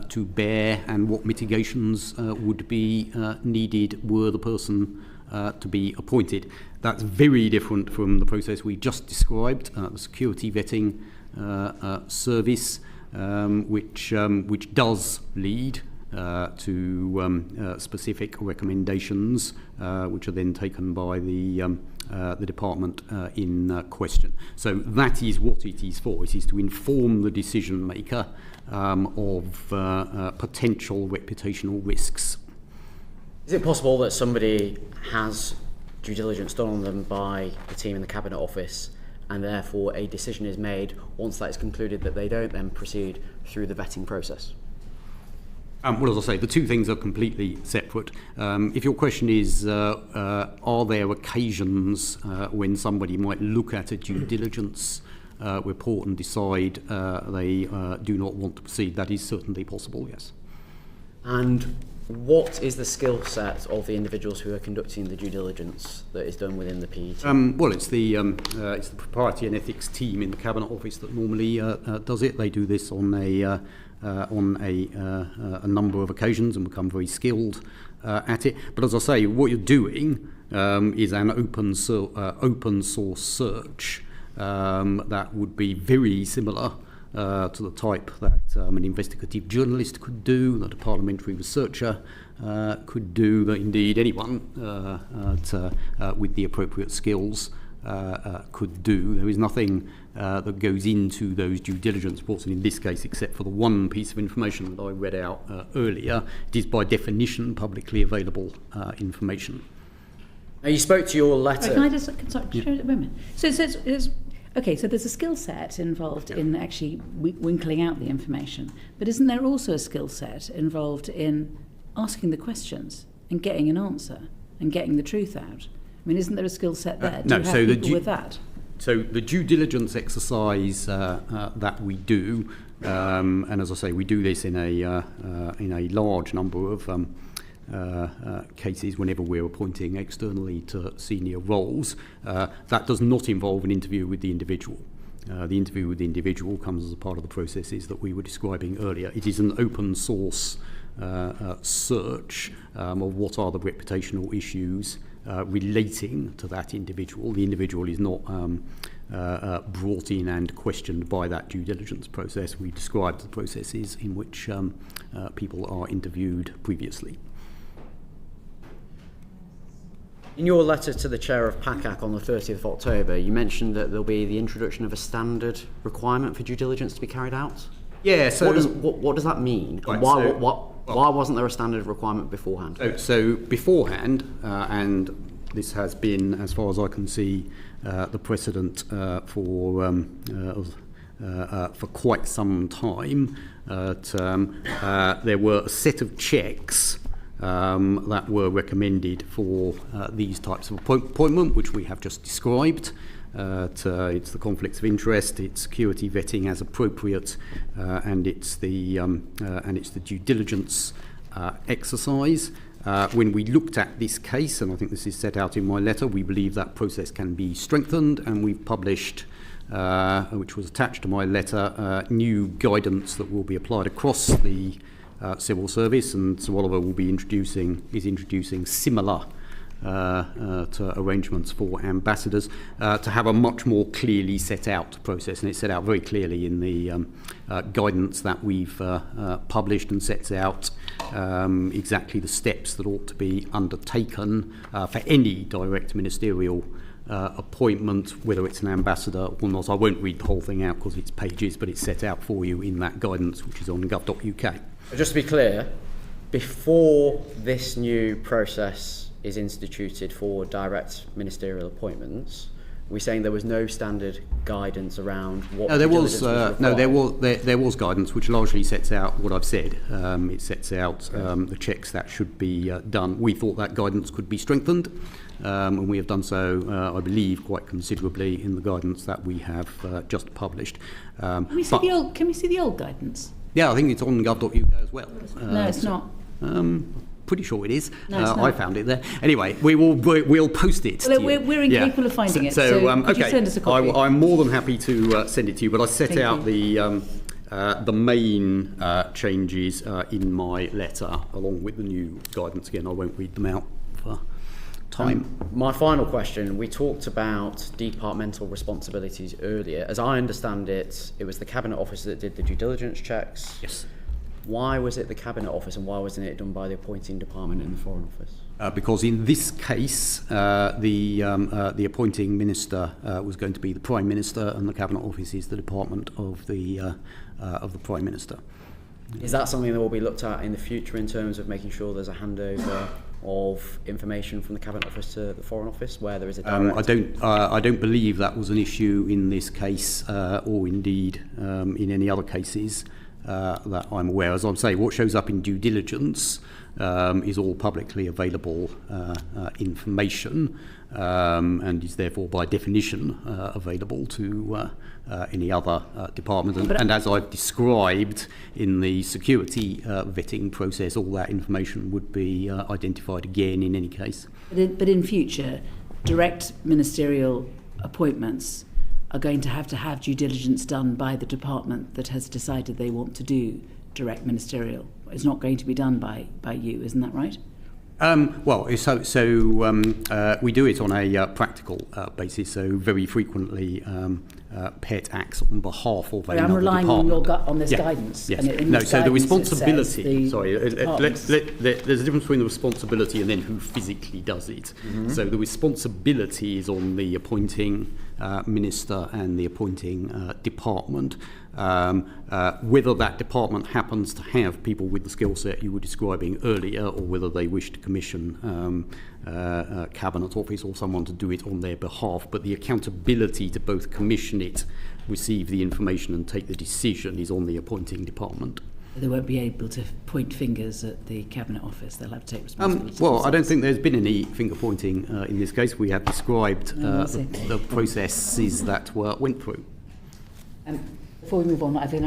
to bear, and what mitigations would be needed were the person to be appointed. That's very different from the process we just described, the security vetting service, which does lead to specific recommendations, which are then taken by the department in question. So that is what it is for. It is to inform the decision maker of potential reputational risks. Is it possible that somebody has due diligence done on them by the team in the Cabinet Office, and therefore a decision is made once that is concluded that they don't then proceed through the vetting process? Well, as I say, the two things are completely separate. If your question is, are there occasions when somebody might look at a due diligence report and decide they do not want to proceed, that is certainly possible, yes. And what is the skill set of the individuals who are conducting the due diligence that is done within the PE team? Well, it's the Proprietary and Ethics team in the Cabinet Office that normally does it. They do this on a number of occasions and become very skilled at it. But as I say, what you're doing is an open source search that would be very similar to the type that an investigative journalist could do, that a parliamentary researcher could do, that indeed anyone with the appropriate skills could do. There is nothing that goes into those due diligence reports, and in this case, except for the one piece of information that I read out earlier, it is by definition publicly available information. Now, you spoke to your letter. Can I just a moment? So it's okay, so there's a skill set involved in actually winkling out the information, but isn't there also a skill set involved in asking the questions and getting an answer and getting the truth out? I mean, isn't there a skill set there? Do you have people with that? So the due diligence exercise that we do, and as I say, we do this in a large number of cases whenever we're appointing externally to senior roles. That does not involve an interview with the individual. The interview with the individual comes as a part of the processes that we were describing earlier. It is an open source search of what are the reputational issues relating to that individual. The individual is not brought in and questioned by that due diligence process. We described the processes in which people are interviewed previously. In your letter to the Chair of PACAC on the 30th of October, you mentioned that there'll be the introduction of a standard requirement for due diligence to be carried out. Yeah, so what does that mean? Right, and why wasn't there a standard requirement beforehand? So beforehand, and this has been, as far as I can see, the precedent for quite some time. There were a set of checks that were recommended for these types of appointment, which we have just described. It's the conflicts of interest, it's security vetting as appropriate, and it's the due diligence exercise. When we looked at this case, and I think this is set out in my letter, we believe that process can be strengthened, and we've published, which was attached to my letter, new guidance that will be applied across the civil service, and Sir Oliver is introducing similar to arrangements for ambassadors to have a much more clearly set out process, and it's set out very clearly in the guidance that we've published, and sets out exactly the steps that ought to be undertaken for any direct ministerial appointment, whether it's an ambassador or not. I won't read the whole thing out because it's pages, but it's set out for you in that guidance, which is on gov.uk. Just to be clear, before this new process is instituted for direct ministerial appointments, we're saying there was no standard guidance around what there was guidance which largely sets out what I've said. It sets out the checks that should be done. We thought that guidance could be strengthened, and we have done so, I believe, quite considerably in the guidance that we have just published. Can we see the old guidance? Yeah, I think it's on gov.uk as well. No, it's not. Pretty sure it is. No, it's not. I found it there. Anyway, we'll post it. Well, we're incapable of finding it. So could you send us a copy? I'm more than happy to send it to you. But I set out the main changes in my letter, along with the new guidance. Again, I won't read them out for time. My final question: we talked about departmental responsibilities earlier. As I understand it, it was the Cabinet Office that did the due diligence checks. Yes. Why was it the Cabinet Office, and why wasn't it done by the appointing department in the Foreign Office? Because in this case, the appointing minister was going to be the Prime Minister, and the Cabinet Office is the department of the Prime Minister. Is that something that will be looked at in the future in terms of making sure there's a handover of information from the Cabinet Office to the Foreign Office, where there is a direct... I don't believe that was an issue in this case, or indeed in any other cases that I'm aware. As I'm saying, what shows up in due diligence is all publicly available information, and is therefore by definition available to any other department. And as I've described in the security vetting process, all that information would be identified again in any case. But in future, direct ministerial appointments are going to have due diligence done by the department that has decided they want to do direct ministerial. It's not going to be done by you, isn't that right? We do it on a practical basis. So very frequently, PET acts on behalf of another department. I'm relying on this guidance. Yes. And so the responsibility. There's a difference between the responsibility and then who physically does it. Mm-hmm. So the responsibility is on the appointing minister and the appointing department. Whether that department happens to have people with the skill set you were describing earlier, or whether they wish to commission Cabinet Office or someone to do it on their behalf, but the accountability to both commission it, receive the information and take the decision is on the appointing department. They won't be able to point fingers at the Cabinet Office. They'll have to take responsibility. I don't think there's been any finger pointing in this case. We have described the processes that went through. Before we move on, I think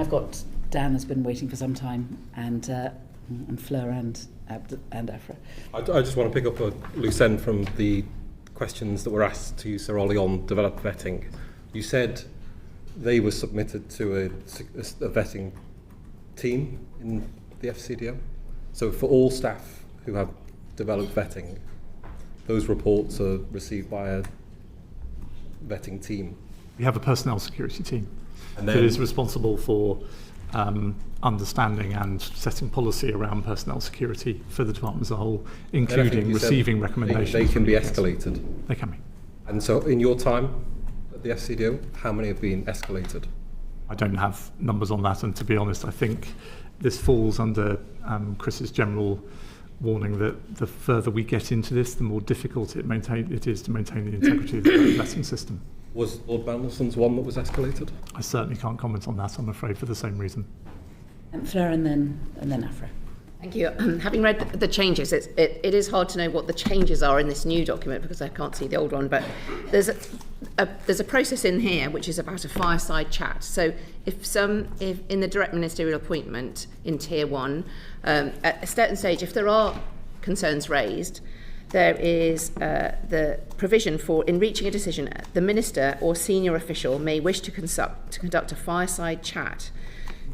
Dan has been waiting for some time, and Fleur and Afra. I just want to pick up a loose end from the questions that were asked to you, Sir Ollie, on developed vetting. You said they were submitted to a vetting team in the FCDO. So for all staff who have developed vetting, those reports are received by a vetting team. We have a personnel security team that is responsible for understanding and setting policy around personnel security for the department as a whole, including receiving recommendations. They can be escalated. They can be. And so in your time at the FCDO, how many have been escalated? I don't have numbers on that, and to be honest, I think this falls under Chris's general warning that the further we get into this, the more difficult it is to maintain the integrity of the vetting system. Was Lord Mandelson's one that was escalated? I certainly can't comment on that, I'm afraid, for the same reason. Fleur and then Afra. Thank you. Having read the changes, it is hard to know what the changes are in this new document because I can't see the old one, but there's a process in here which is about a fireside chat. So if in the direct ministerial appointment in Tier 1, at a certain stage, if there are concerns raised, there is the provision for, in reaching a decision, the minister or senior official may wish to conduct a fireside chat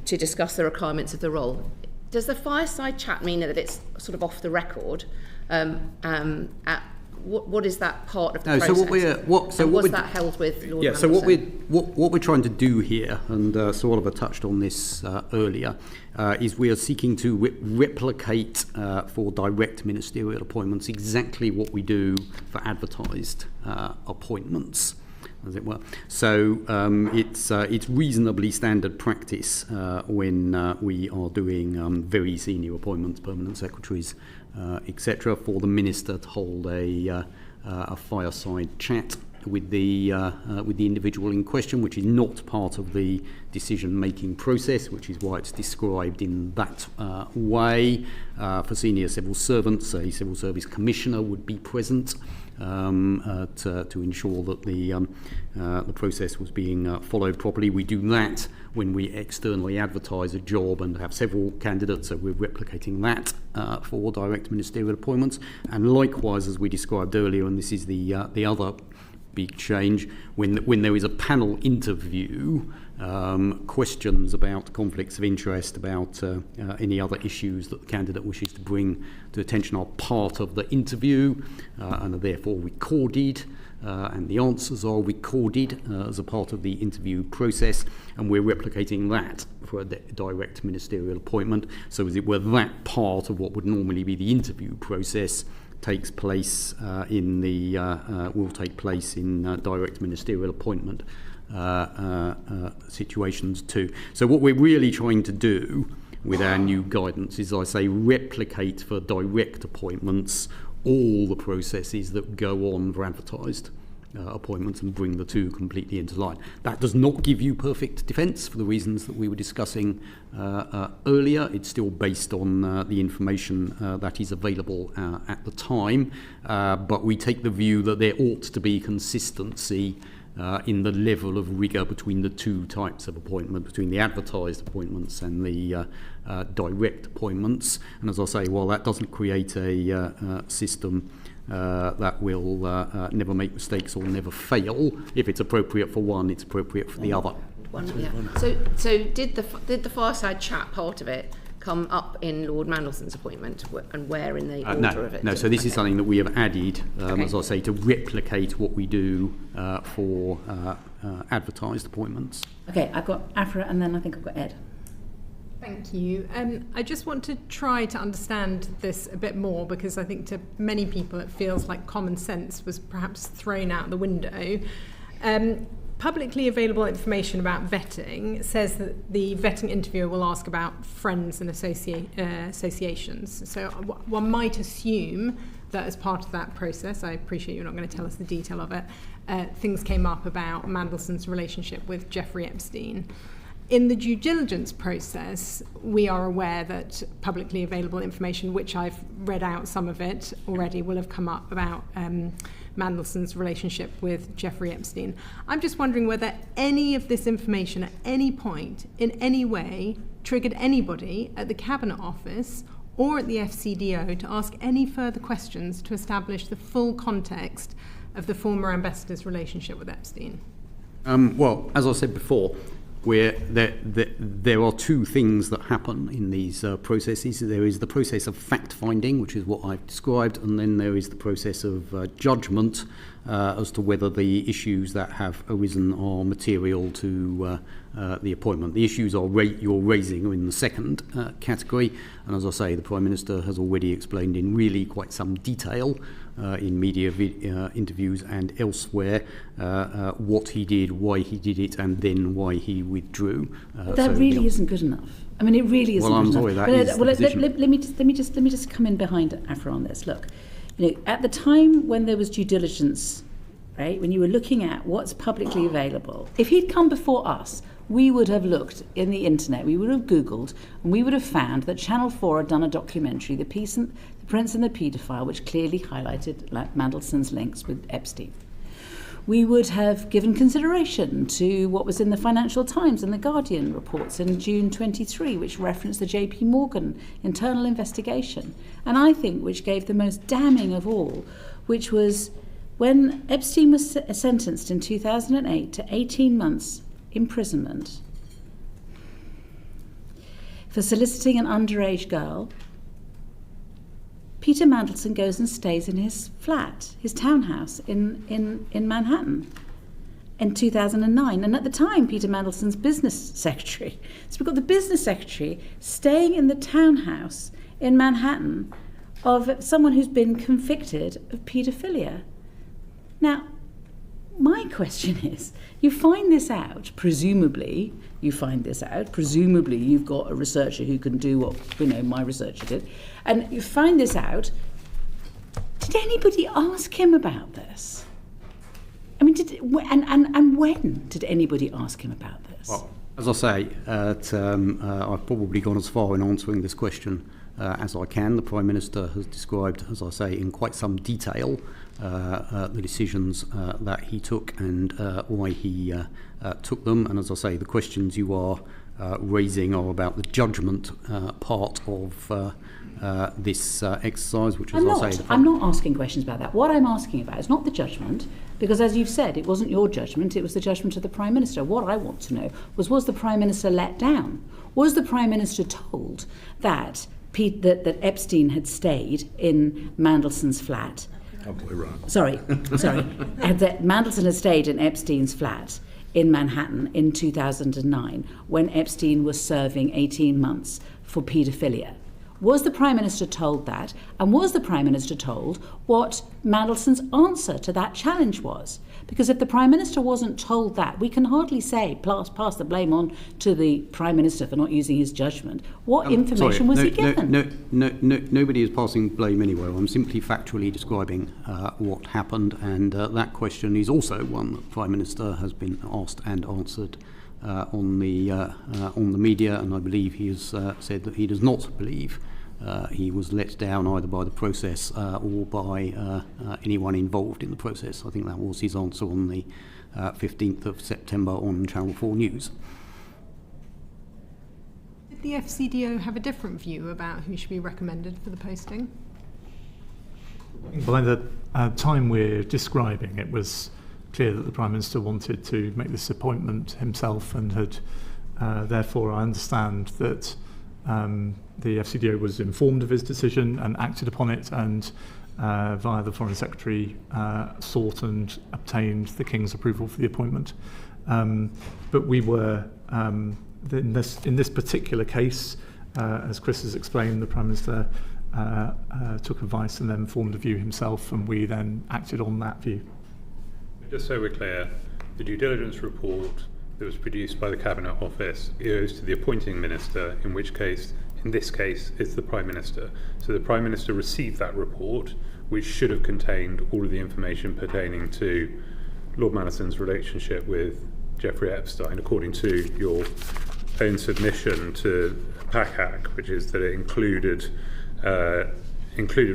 to discuss the requirements of the role. Does the fireside chat mean that it's sort of off the record? What is that part of the process? So was that held with Lord Mandelson? So what we're trying to do here, and Sir Oliver touched on this earlier, is we are seeking to replicate for direct ministerial appointments exactly what we do for advertised appointments, as it were. So it's reasonably standard practice when we are doing very senior appointments, permanent secretaries, etc., for the minister to hold a fireside chat with the individual in question, which is not part of the decision-making process, which is why it's described in that way. For senior civil servants, a civil service commissioner would be present to ensure that the process was being followed properly. We do that when we externally advertise a job and have several candidates, so we're replicating that for direct ministerial appointments. And likewise, as we described earlier, and this is the other big change, when there is a panel interview, questions about conflicts of interest, about any other issues that the candidate wishes to bring to attention are part of the interview and are therefore recorded, and the answers are recorded as a part of the interview process, and we're replicating that for a direct ministerial appointment. So as it were, that part of what would normally be the interview process takes place will take place in direct ministerial appointment situations too. So what we're really trying to do with our new guidance is, I say, replicate for direct appointments all the processes that go on for advertised appointments and bring the two completely into line. That does not give you perfect defence for the reasons that we were discussing earlier. It's still based on the information that is available at the time, but we take the view that there ought to be consistency in the level of rigour between the two types of appointment, between the advertised appointments and the direct appointments. And as I say, while that doesn't create a system that will never make mistakes or never fail, if it's appropriate for one, it's appropriate for the other. So did the fireside chat part of it come up in Lord Mandelson's appointment, and where in the order of it? No, so this is something that we have added, as I say, to replicate what we do for advertised appointments. Okay, I've got Afra, and then I think I've got Ed. Thank you. I just want to try to understand this a bit more, because I think to many people it feels like common sense was perhaps thrown out the window. Publicly available information about vetting says that the vetting interviewer will ask about friends and associations. So one might assume that as part of that process, I appreciate you're not going to tell us the detail of it, things came up about Mandelson's relationship with Jeffrey Epstein. In the due diligence process, we are aware that publicly available information, which I've read out some of it already, will have come up about Mandelson's relationship with Jeffrey Epstein. I'm just wondering whether any of this information at any point, in any way, triggered anybody at the Cabinet Office or at the FCDO to ask any further questions to establish the full context of the former ambassador's relationship with Epstein. Well, as I said before, there are two things that happen in these processes. There is the process of fact-finding, which is what I've described, and then there is the process of judgment as to whether the issues that have arisen are material to the appointment. The issues you're raising are in the second category, and as I say, the Prime Minister has already explained in really quite some detail in media interviews and elsewhere what he did, why he did it, and then why he withdrew. But that really isn't good enough. I mean, it really isn't. Well, I'm good sorry, enough. that is the position. Let me just come in behind Afra on this. Look, at the time when there was due diligence, right, when you were looking at what's publicly available, if he'd come before us, we would have looked in the internet, we would have Googled, and we would have found that Channel 4 had done a documentary, The Prince and the Paedophile, which clearly highlighted Mandelson's links with Epstein. We would have given consideration to what was in the Financial Times and the Guardian reports in June 23, which referenced the JP Morgan internal investigation. And I think which gave the most damning of all, which was when Epstein was sentenced in 2008 to 18 months imprisonment for soliciting an underage girl, Peter Mandelson goes and stays in his flat, his townhouse in Manhattan in 2009. And at the time, Peter Mandelson's business secretary. So we've got the business secretary staying in the townhouse in Manhattan of someone who's been convicted of paedophilia. Now, my question is, you find this out, presumably you've got a researcher who can do what, my researcher did, and you find this out. Did anybody ask him about this? I mean, and when did anybody ask him about this? Well, as I say, I've probably gone as far in answering this question as I can. The Prime Minister has described, as I say, in quite some detail the decisions that he took and why he took them. And as I say, the questions you are raising are about the judgment part of this exercise, which, as I say... I'm not asking questions about that. What I'm asking about is not the judgment, because as you've said, it wasn't your judgment, it was the judgment of the Prime Minister. What I want to know was the Prime Minister let down? Was the Prime Minister told that Epstein had stayed in Mandelson's flat? Sorry. That Mandelson had stayed in Epstein's flat in Manhattan in 2009 when Epstein was serving 18 months for paedophilia. Was the Prime Minister told that? And was the Prime Minister told what Mandelson's answer to that challenge was? Because if the Prime Minister wasn't told that, we can hardly say, pass the blame on to the Prime Minister for not using his judgment. What information was he given? Nobody is passing blame anywhere. I'm simply factually describing what happened, and that question is also one that the Prime Minister has been asked and answered on the media, and I believe he has said that he does not believe he was let down either by the process or by anyone involved in the process. I think that was his answer on the 15th of September on Channel 4 News. Did the FCDO have a different view about who should be recommended for the posting? By the time we're describing, it was clear that the Prime Minister wanted to make this appointment himself, and had therefore I understand that the FCDO was informed of his decision and acted upon it, and via the Foreign Secretary sought and obtained the King's approval for the appointment. But we were, in this particular case, as Chris has explained, the Prime Minister took advice and then formed a view himself, and we then acted on that view. Just so we're clear, the due diligence report that was produced by the Cabinet Office goes to the appointing minister, in this case, it's the Prime Minister. So the Prime Minister received that report, which should have contained all of the information pertaining to Lord Mandelson's relationship with Jeffrey Epstein, according to your own submission to PACAC, which is that it included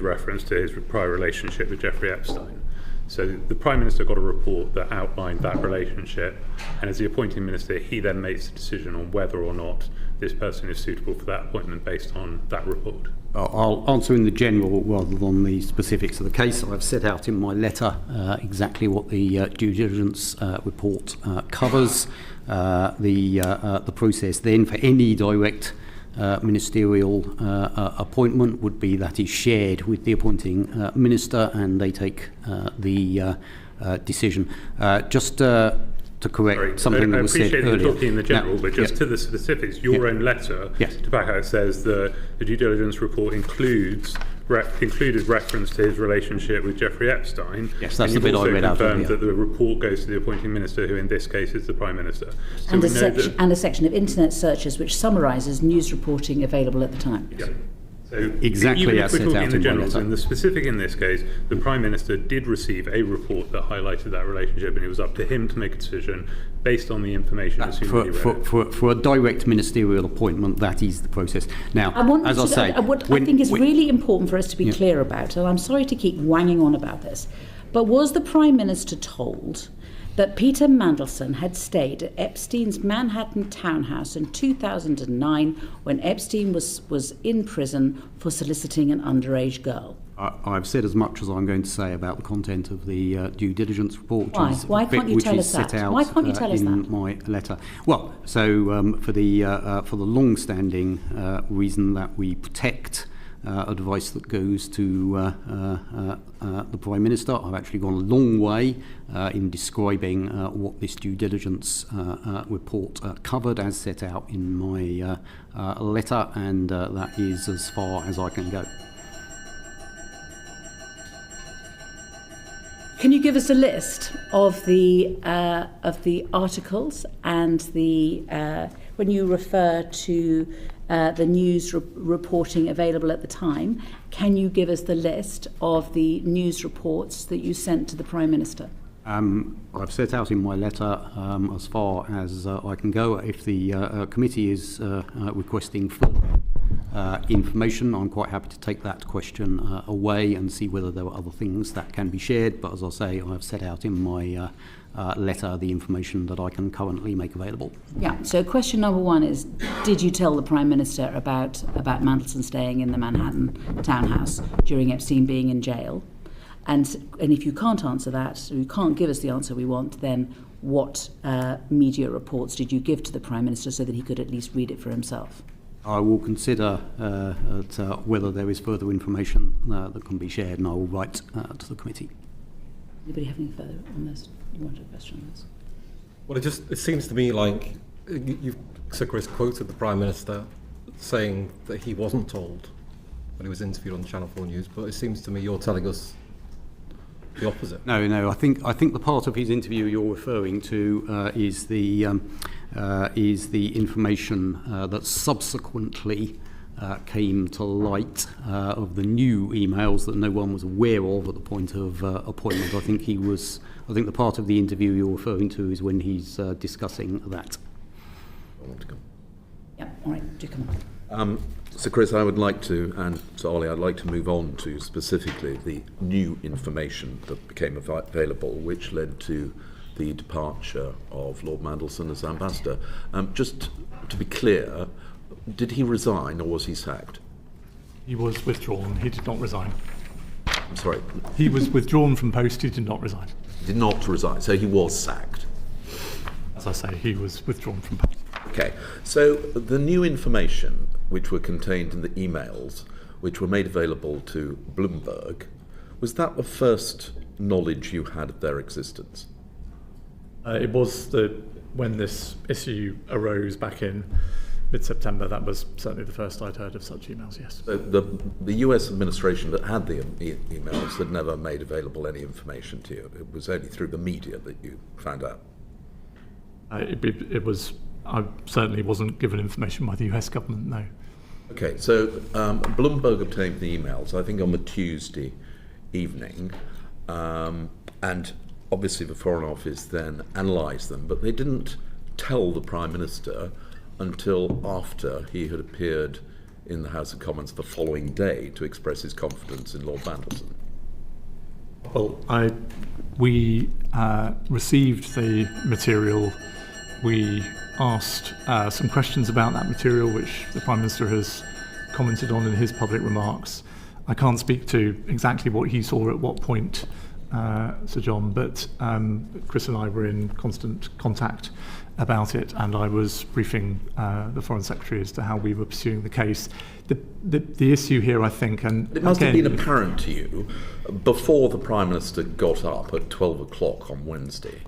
reference to his prior relationship with Jeffrey Epstein. So the Prime Minister got a report that outlined that relationship, and as the appointing minister, he then makes a decision on whether or not this person is suitable for that appointment based on that report. I'll answer in the general rather than the specifics of the case. I've set out in my letter exactly what the due diligence report covers. The process then for any direct ministerial appointment would be that is shared with the appointing minister, and they take the decision. Just to correct something that was said earlier. I appreciate you talking in the general, but just to the specifics, your own letter to PACAC says the due diligence report includes included reference to his relationship with Jeffrey Epstein. Yes, that's the bit I read out. And you've also confirmed that the report goes to the appointing minister, who in this case is the Prime Minister. So and a section of internet searches which summarises news reporting available at the time. Yeah. So exactly even as if we're set talking out in the in my generals, letter. in the specific in this case, the Prime Minister did receive a report that highlighted that relationship, and it was up to him to make a decision based on the information for a direct ministerial appointment. That is the process. Now, as I say, what I think is really important for us to be clear about, and I'm sorry to keep wanging on about this, but was the Prime Minister told that Peter Mandelson had stayed at Epstein's Manhattan townhouse in 2009 when Epstein was in prison for soliciting an underage girl? I've said as much as I'm going to say about the content of the due diligence report, Why can't you tell us that? Why can't you tell us that? In my letter. Well, so for the long-standing reason that we protect advice that goes to the Prime Minister, I've actually gone a long way in describing what this due diligence report covered as set out in my letter, and that is as far as I can go. Can you give us a list of the articles and the when you refer to the news reporting available at the time? Can you give us the list of the news reports that you sent to the Prime Minister? I've set out in my letter as far as I can go. If the committee is requesting full information, I'm quite happy to take that question away and see whether there are other things that can be shared. But as I say, I've set out in my letter the information that I can currently make available. Yeah, so question number one is, did you tell the Prime Minister about Mandelson staying in the Manhattan townhouse during Epstein being in jail? And if you can't answer that, or you can't give us the answer we want, then what media reports did you give to the Prime Minister so that he could at least read it for himself? I will consider whether there is further information that can be shared, and I will write to the committee. Anybody have any further on this? You wanted a question on this? Well, it seems to me like Sir Chris quoted the Prime Minister saying that he wasn't told when he was interviewed on Channel 4 News, but it seems to me you're telling us the opposite. No. I think the part of his interview you're referring to is the information that subsequently came to light of the new emails that no one was aware of at the point of appointment. I think the part of the interview you're referring to is when he's discussing that. Yeah, all right, do come on. So Chris, I would like to, and so Ollie, I'd like to move on to specifically the new information that became available, which led to the departure of Lord Mandelson as ambassador. Just to be clear, did he resign or was he sacked? He was withdrawn. He did not resign. I'm sorry. He was withdrawn from post. He did not resign. Did not resign. So he was sacked. As I say, he was withdrawn from post. Okay. So the new information which were contained in the emails, which were made available to Bloomberg, was that the first knowledge you had of their existence? It was when this issue arose back in mid-September, that was certainly the first I'd heard of such emails, yes. The US administration that had the emails had never made available any information to you. It was only through the media that you found out. I certainly wasn't given information by the US government, no. Okay, so Bloomberg obtained the emails, I think on the Tuesday evening, and obviously the Foreign Office then analysed them, but they didn't tell the Prime Minister until after he had appeared in the House of Commons the following day to express his confidence in Lord Mandelson. Well, we received the material. We asked some questions about that material, which the Prime Minister has commented on in his public remarks. I can't speak to exactly what he saw at what point, Sir John, but Chris and I were in constant contact about it, and I was briefing the Foreign Secretary as to how we were pursuing the case. The issue here, I think, and it must have been apparent to you before the Prime Minister got up at 12 o'clock on Wednesday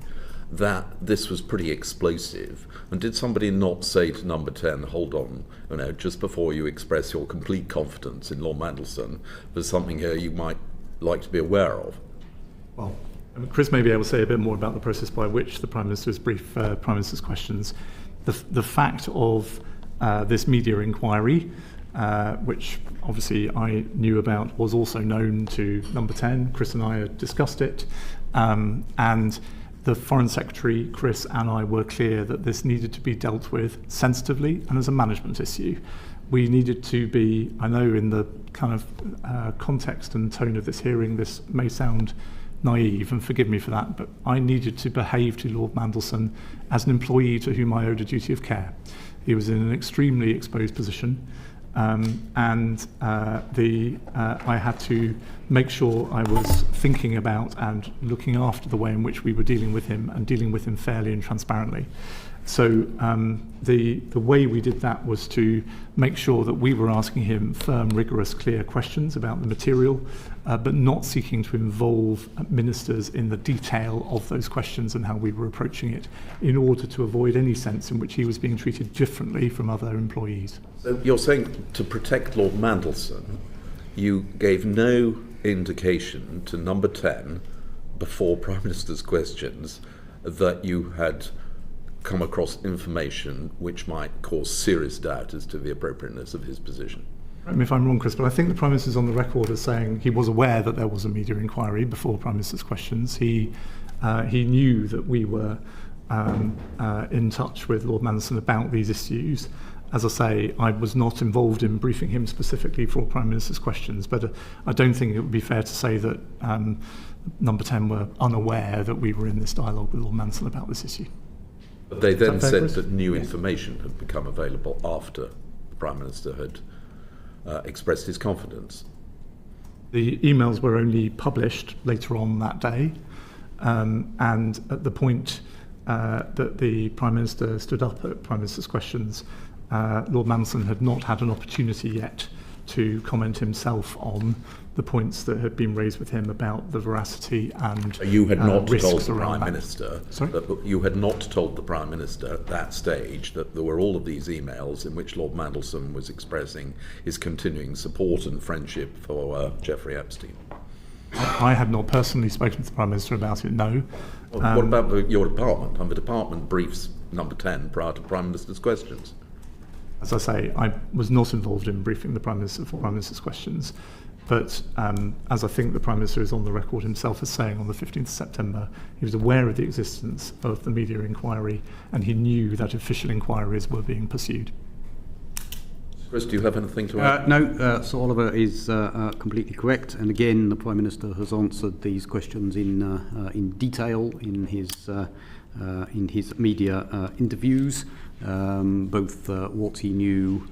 that this was pretty explosive? And did somebody not say to number 10, hold on, just before you express your complete confidence in Lord Mandelson, there's something here you might like to be aware of? Well, Chris may be able to say a bit more about the process by which the Prime Minister has briefed Prime Minister's questions. The fact of this media inquiry, which obviously I knew about, was also known to number 10. Chris and I had discussed it, and the Foreign Secretary, Chris, and I were clear that this needed to be dealt with sensitively and as a management issue. We needed to be, I know in the kind of context and tone of this hearing, this may sound naive, and forgive me for that, but I needed to behave to Lord Mandelson as an employee to whom I owed a duty of care. He was in an extremely exposed position, and I had to make sure I was thinking about and looking after the way in which we were dealing with him, and dealing with him fairly and transparently. So the way we did that was to make sure that we were asking him firm, rigorous, clear questions about the material, but not seeking to involve ministers in the detail of those questions and how we were approaching it, in order to avoid any sense in which he was being treated differently from other employees. So you're saying to protect Lord Mandelson, you gave no indication to number 10 before Prime Minister's questions that you had come across information which might cause serious doubt as to the appropriateness of his position. Correct me if I'm wrong, Chris, but I think the Prime Minister's on the record as saying he was aware that there was a media inquiry before Prime Minister's questions. He knew that we were in touch with Lord Mandelson about these issues. As I say, I was not involved in briefing him specifically for Prime Minister's questions, but I don't think it would be fair to say that number 10 were unaware that we were in this dialogue with Lord Mandelson about this issue. But they then said that new information had become available after the Prime Minister had expressed his confidence. The emails were only published later on that day, and at the point that the Prime Minister stood up at Prime Minister's questions, Lord Mandelson had not had an opportunity yet to comment himself on the points that had been raised with him about the veracity and you had not risks told the around Prime that. Minister. Sorry? That you had not told the Prime Minister at that stage that there were all of these emails in which Lord Mandelson was expressing his continuing support and friendship for Jeffrey Epstein. I had not personally spoken to the Prime Minister about it, no. Well, what about your department? And the department briefs number 10 prior to Prime Minister's questions. As I say, I was not involved in briefing the Prime Minister for Prime Minister's questions, but as I think the Prime Minister is on the record himself as saying on the 15th of September, he was aware of the existence of the media inquiry, and he knew that official inquiries were being pursued. Chris, do you have anything to add? No, Sir Oliver is completely correct, and again, the Prime Minister has answered these questions in detail in his media interviews, both what he knew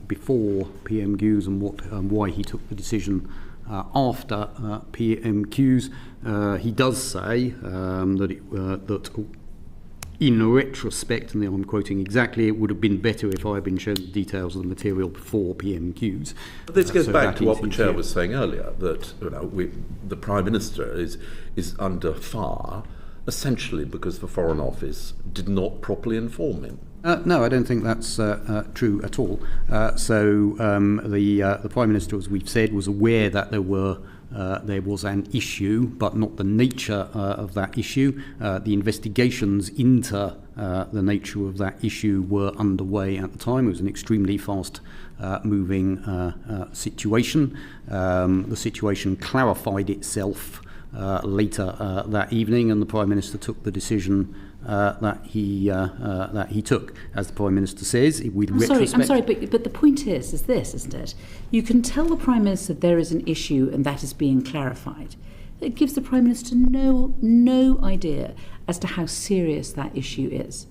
before PMQs and why he took the decision after PMQs. He does say that in retrospect, and I'm quoting exactly, it would have been better if I had been shown the details of the material before PMQs. But this goes back to what the Chair was saying earlier, that the Prime Minister is under fire, essentially because the Foreign Office did not properly inform him. No, I don't think that's true at all. So the Prime Minister, as we've said, was aware that there was an issue, but not the nature of that issue. The investigations into the nature of that issue were underway at the time. It was an extremely fast-moving situation. The situation clarified itself later that evening, and the Prime Minister took the decision that he took, as the Prime Minister says, with retrospect. I'm sorry, but the point is this, isn't it? You can tell the Prime Minister there is an issue and that is being clarified. It gives the Prime Minister no idea as to how serious that issue is.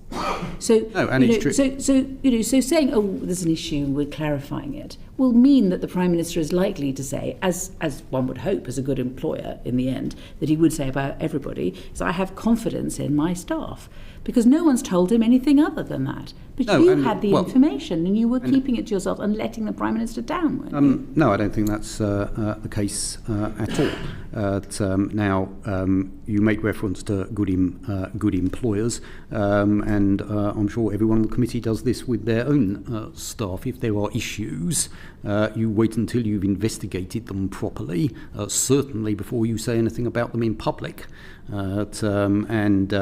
So, so saying, oh, there's an issue, we're clarifying it, will mean that the Prime Minister is likely to say, as one would hope as a good employer in the end, that he would say about everybody, is I have confidence in my staff. Because no one's told him anything other than that. But you had the information and you were keeping it to yourself and letting the Prime Minister down, weren't you? No, I don't think that's the case at all. Now, you make reference to good employers, and I'm sure everyone on the committee does this with their own staff. If there are issues, you wait until you've investigated them properly, certainly before you say anything about them in public. And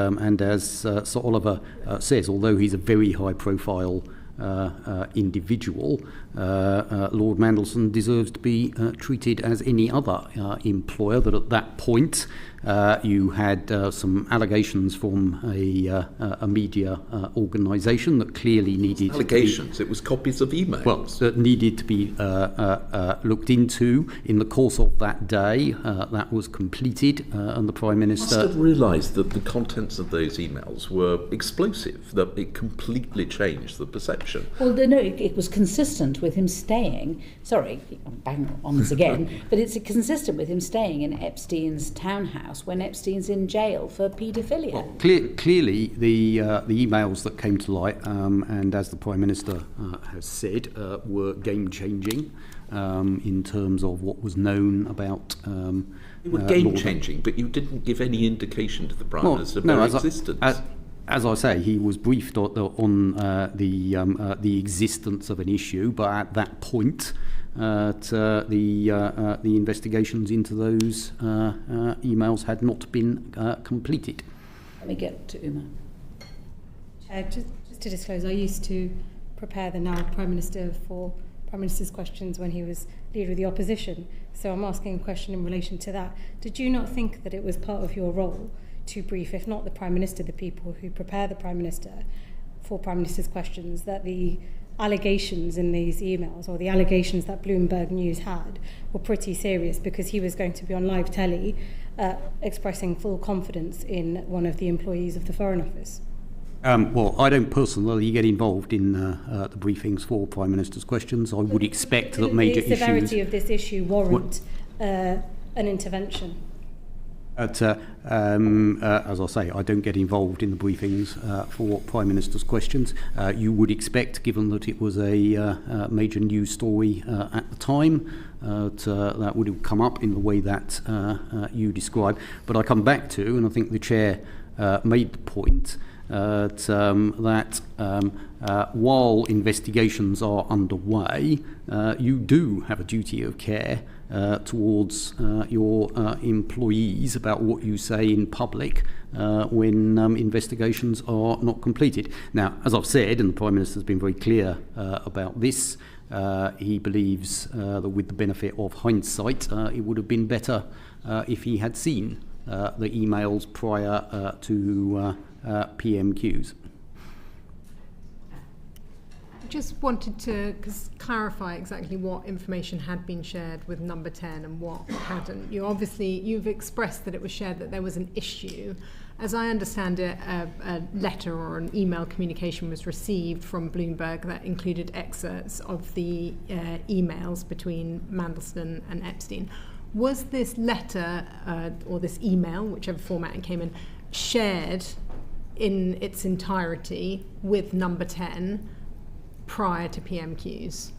as Sir Oliver says, although he's a very high-profile individual, Lord Mandelson deserves to be treated as any other employer. That at that point you had some allegations from a media organisation that clearly needed allegations. It was copies of emails. Well, that needed to be looked into in the course of that day. That was completed, and the Prime Minister must have realised that the contents of those emails were explosive. That it completely changed the perception. Well, no, it was consistent with him staying. Sorry, I'm bang on this again, but it's consistent with him staying in Epstein's townhouse when Epstein's in jail for paedophilia. Well, clearly, the emails that came to light, and as the Prime Minister has said, were game-changing in terms of what was known about. They were game-changing, but you didn't give any indication to the Prime Minister of their existence. As I say, he was briefed on the existence of an issue, but at that point, the investigations into those emails had not been completed. Let me get to Uma. Chair, just to disclose, I used to prepare the now Prime Minister for Prime Minister's questions when he was Leader of the Opposition. So I'm asking a question in relation to that. Did you not think that it was part of your role to brief, if not the Prime Minister, the people who prepare the Prime Minister for Prime Minister's questions, that the allegations in these emails, or the allegations that Bloomberg News had, were pretty serious, because he was going to be on live telly expressing full confidence in one of the employees of the Foreign Office? Well, I don't personally get involved in the briefings for Prime Minister's questions. I would expect that major issues... The severity of this issue warrant an intervention. As I say, I don't get involved in the briefings for Prime Minister's questions. You would expect, given that it was a major news story at the time, that would have come up in the way that you described. But I come back to, and I think the Chair made the point, that while investigations are underway, you do have a duty of care towards your employees about what you say in public when investigations are not completed. Now, as I've said, and the Prime Minister has been very clear about this, he believes that with the benefit of hindsight, it would have been better if he had seen the emails prior to PMQs. Just wanted to clarify exactly what information had been shared with number 10 and what hadn't. You've expressed that it was shared that there was an issue. As I understand it, a letter or an email communication was received from Bloomberg that included excerpts of the emails between Mandelson and Epstein. Was this letter or this email, whichever format it came in, shared in its entirety with number 10 prior to PMQs?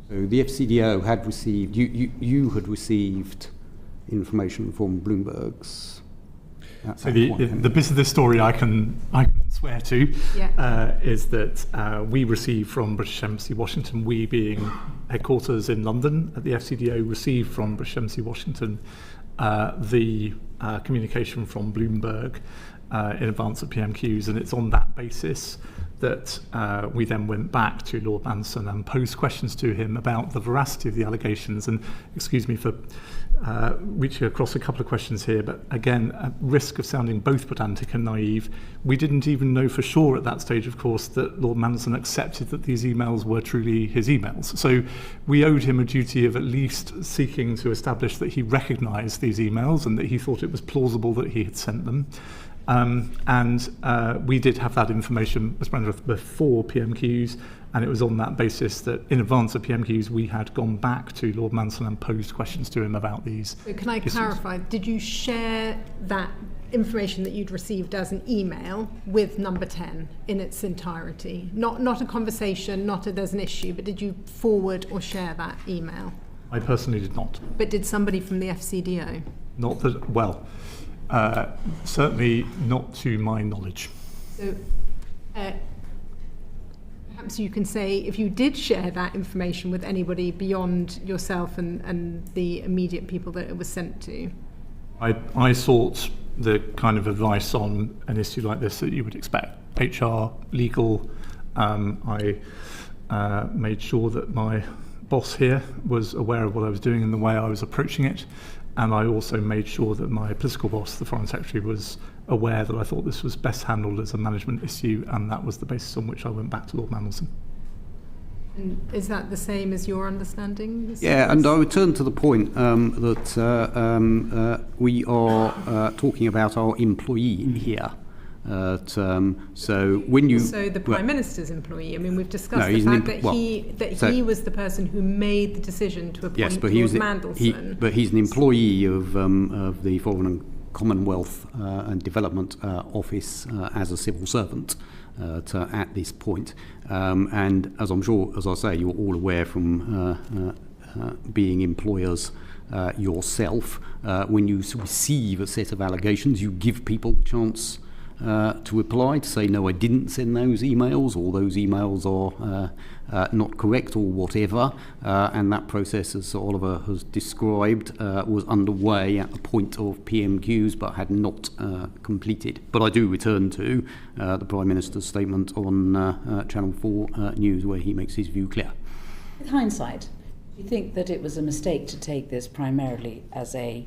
So the FCDO had received, you had received information from Bloomberg's. So the bit of this story I can swear to is that we received from British Embassy Washington, we being headquarters in London at the FCDO, received from British Embassy Washington the communication from Bloomberg in advance of PMQs, and it's on that basis that we then went back to Lord Mandelson and posed questions to him about the veracity of the allegations. And excuse me for reaching across a couple of questions here, but again, at risk of sounding both pedantic and naive, we didn't even know for sure at that stage, of course, that Lord Mandelson accepted that these emails were truly his emails. So we owed him a duty of at least seeking to establish that he recognised these emails and that he thought it was plausible that he had sent them. We did have that information, Mr. Brandreth, before PMQs, and it was on that basis that in advance of PMQs we had gone back to Lord Mandelson and posed questions to him about these. So can I clarify, did you share that information that you'd received as an email with number 10 in its entirety? Not a conversation, not a there's an issue, but did you forward or share that email? I personally did not. But did somebody from the FCDO? Not that, well, certainly not to my knowledge. So perhaps you can say if you did share that information with anybody beyond yourself and the immediate people that it was sent to. I sought the kind of advice on an issue like this that you would expect. HR, legal. I made sure that my boss here was aware of what I was doing and the way I was approaching it. And I also made sure that my political boss, the Foreign Secretary, was aware that I thought this was best handled as a management issue, and that was the basis on which I went back to Lord Mandelson. And is that the same as your understanding? Yeah, and I would turn to the point that we are talking about our employee here. So when you also the Prime Minister's employee. I mean, we've discussed the fact that he was the person who made the decision to appoint Lord Mandelson. But he's an employee of the Foreign and Commonwealth and Development Office as a civil servant at this point. And as I'm sure, as I say, you're all aware from being employers yourself, when you receive a set of allegations, you give people the chance to reply, to say, no, I didn't send those emails, or those emails are not correct, or whatever. And that process, as Sir Oliver has described, was underway at the point of PMQs, but had not completed. But I do return to the Prime Minister's statement on Channel 4 News, where he makes his view clear. With hindsight, do you think that it was a mistake to take this primarily as a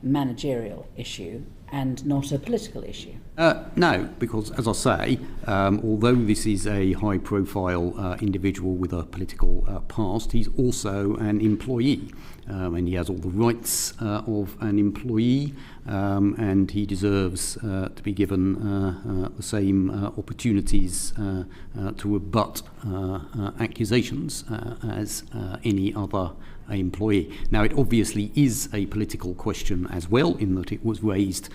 managerial issue and not a political issue? No, because, as I say, although this is a high-profile individual with a political past, he's also an employee, and he has all the rights of an employee, and he deserves to be given the same opportunities to rebut accusations as any other employee. Now, it obviously is a political question as well, in that it was raised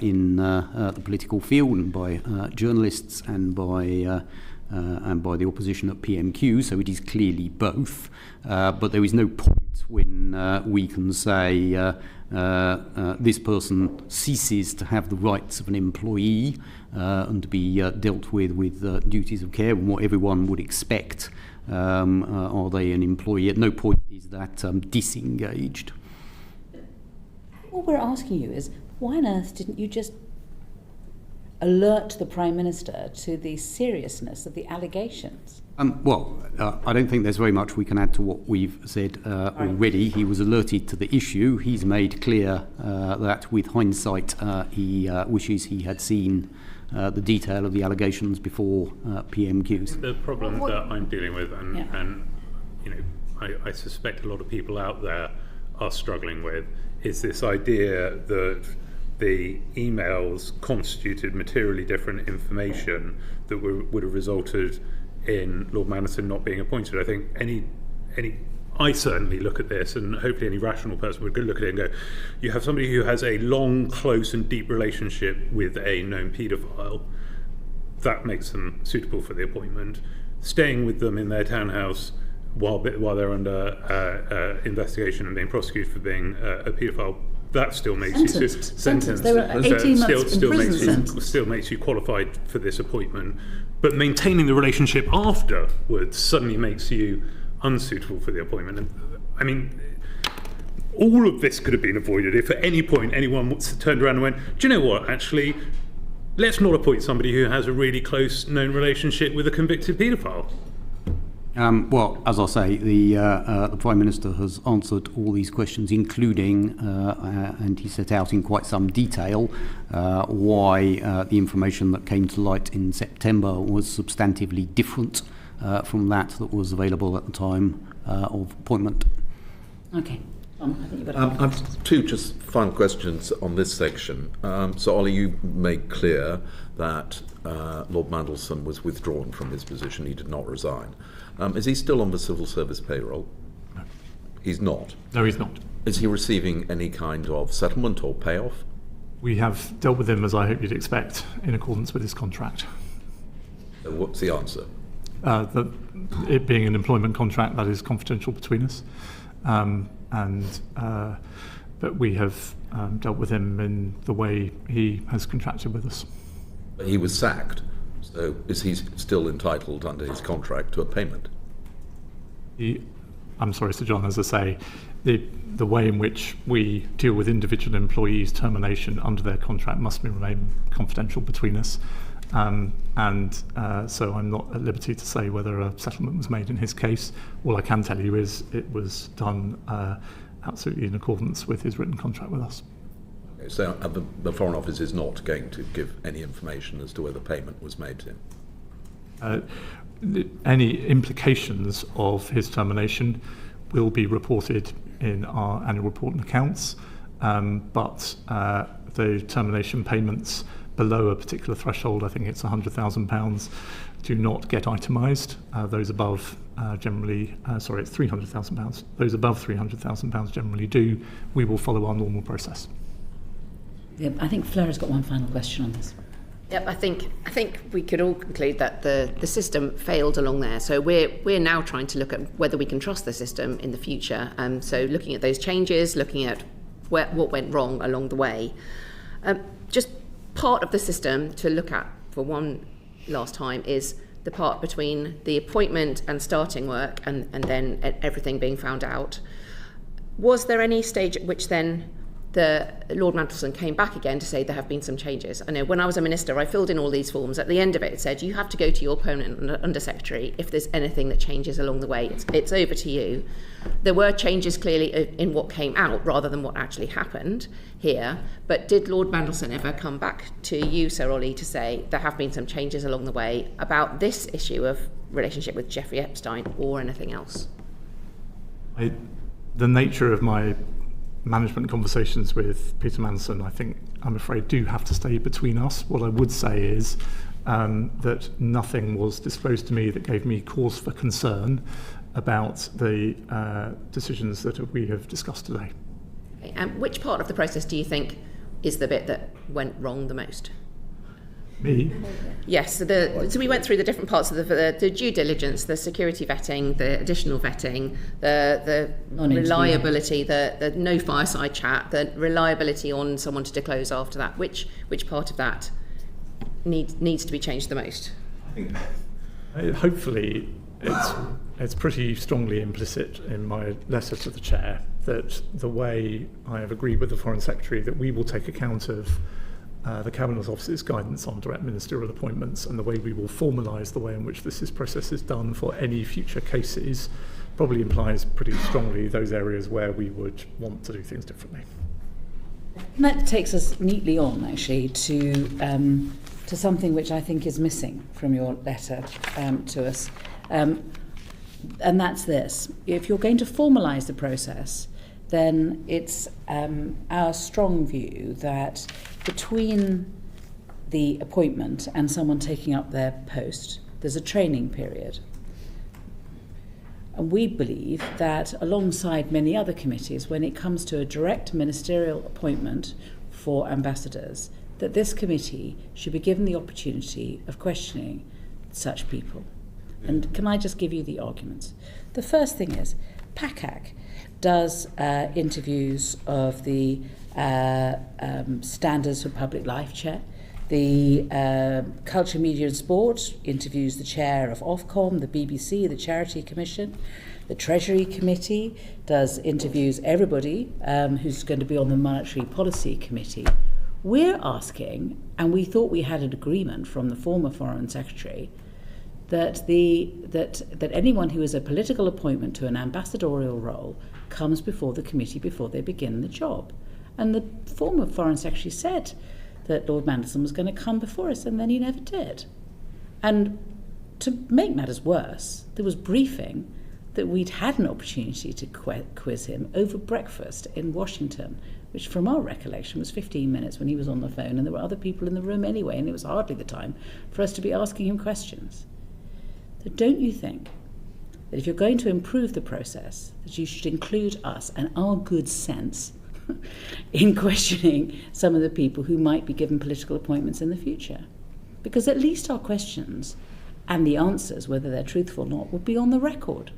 in the political field and by journalists and by the opposition at PMQ, so it is clearly both. But there is no point when we can say this person ceases to have the rights of an employee and to be dealt with duties of care and what everyone would expect. Are they an employee? At no point is that disengaged. What we're asking you is, why on earth didn't you just alert the Prime Minister to the seriousness of the allegations? I don't think there's very much we can add to what we've said already. He was alerted to the issue. He's made clear that with hindsight he wishes he had seen the detail of the allegations before PMQs. The problem that I'm dealing with, and you know, I suspect a lot of people out there are struggling with, is this idea that the emails constituted materially different information that would have resulted in Lord Mandelson not being appointed. I think I certainly look at this, and hopefully any rational person would look at it and go, you have somebody who has a long, close and deep relationship with a known paedophile. That makes them suitable for the appointment. Staying with them in their townhouse while they're under investigation and being prosecuted for being a paedophile, that still makes sentenced. They were 18 months in prison. Still makes you qualified for this appointment. But maintaining the relationship afterwards suddenly makes you unsuitable for the appointment. And I mean, all of this could have been avoided if at any point anyone turned around and went, do you know what, actually, let's not appoint somebody who has a really close known relationship with a convicted paedophile. Well, as I say, the Prime Minister has answered all these questions, including, and he set out in quite some detail, why the information that came to light in September was substantively different from that was available at the time of appointment. Okay. I think you've I've two just final questions on this section. So, Ollie, you made clear that Lord Mandelson was withdrawn from his position. He did not resign. Is he still on the civil service payroll? No. He's not? No, he's not. Is he receiving any kind of settlement or payoff? We have dealt with him, as I hope you'd expect, in accordance with his contract. What's the answer? It being an employment contract, that is confidential between us. but we have dealt with him in the way he has contracted with us. He was sacked, so is he still entitled under his contract to a payment? I'm sorry, Sir John, as I say, the way in which we deal with individual employees' termination under their contract must remain confidential between us. So I'm not at liberty to say whether a settlement was made in his case. All I can tell you is it was done absolutely in accordance with his written contract with us. Okay, so the Foreign Office is not going to give any information as to whether payment was made to him? Any implications of his termination will be reported in our annual report and accounts, but the termination payments below a particular threshold, I think it's £100,000, do not get itemised. Those above it's £300,000. Those above £300,000 generally do. We will follow our normal process. Yeah, I think Fleur has got one final question on this. Yep, I think we could all conclude that the system failed along there. So we're now trying to look at whether we can trust the system in the future. So looking at those changes, looking at what went wrong along the way. Just part of the system to look at for one last time is the part between the appointment and starting work and then everything being found out. Was there any stage at which then the Lord Mandelson came back again to say there have been some changes? I know when I was a minister, I filled in all these forms. At the end of it, it said you have to go to your permanent undersecretary if there's anything that changes along the way. It's over to you. There were changes clearly in what came out rather than what actually happened here. But did Lord Mandelson ever come back to you, Sir Ollie, to say there have been some changes along the way about this issue of relationship with Jeffrey Epstein or anything else? The nature of my management conversations with Peter Mandelson, I think, I'm afraid, do have to stay between us. What I would say is that nothing was disclosed to me that gave me cause for concern about the decisions that we have discussed today. Okay, and which part of the process do you think is the bit that went wrong the most? Me? Yes, so we went through the different parts of the due diligence, the security vetting, the additional vetting, the reliability, the no fireside chat, the reliability on someone to disclose after that. Which part of that needs to be changed the most? Hopefully, it's pretty strongly implicit in my letter to the Chair that the way I have agreed with the Foreign Secretary that we will take account of the Cabinet Office's guidance on direct ministerial appointments and the way we will formalise the way in which this process is done for any future cases probably implies pretty strongly those areas where we would want to do things differently. And that takes us neatly on, actually, to something which I think is missing from your letter to us. And that's this. If you're going to formalise the process, then it's our strong view that between the appointment and someone taking up their post, there's a training period. And we believe that alongside many other committees, when it comes to a direct ministerial appointment for ambassadors, that this committee should be given the opportunity of questioning such people. And can I just give you the arguments? The first thing is, PACAC does interviews of the Standards for Public Life Chair. The Culture, Media and Sport interviews the chair of Ofcom, the BBC, the Charity Commission. The Treasury Committee does interviews everybody who's going to be on the Monetary Policy Committee. We're asking, and we thought we had an agreement from the former Foreign Secretary, that anyone who is a political appointment to an ambassadorial role comes before the committee before they begin the job. And the former Foreign Secretary said that Lord Mandelson was going to come before us, and then he never did. And to make matters worse, there was briefing that we'd had an opportunity to quiz him over breakfast in Washington, which from our recollection was 15 minutes when he was on the phone, and there were other people in the room anyway, and it was hardly the time for us to be asking him questions. So don't you think that if you're going to improve the process, that you should include us and our good sense in questioning some of the people who might be given political appointments in the future? Because at least our questions and the answers, whether they're truthful or not, will be on the record.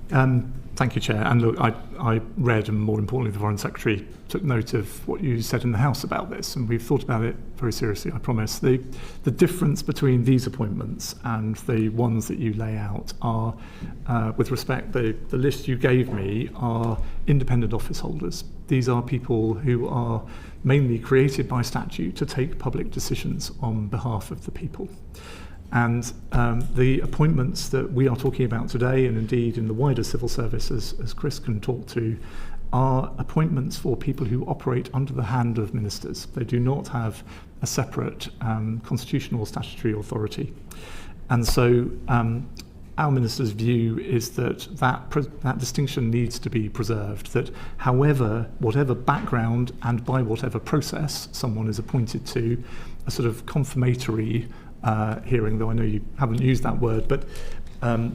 Thank you, Chair. And look, I read, and more importantly, the Foreign Secretary took note of what you said in the House about this, and we've thought about it very seriously, I promise. The difference between these appointments and the ones that you lay out are, with respect, the list you gave me are independent office holders. These are people who are mainly created by statute to take public decisions on behalf of the people. And the appointments that we are talking about today, and indeed in the wider civil service, as Chris can talk to, are appointments for people who operate under the hand of ministers. They do not have a separate constitutional or statutory authority. And so our minister's view is that distinction needs to be preserved, that whatever background and by whatever process someone is appointed to, a sort of confirmatory hearing, though I know you haven't used that word, but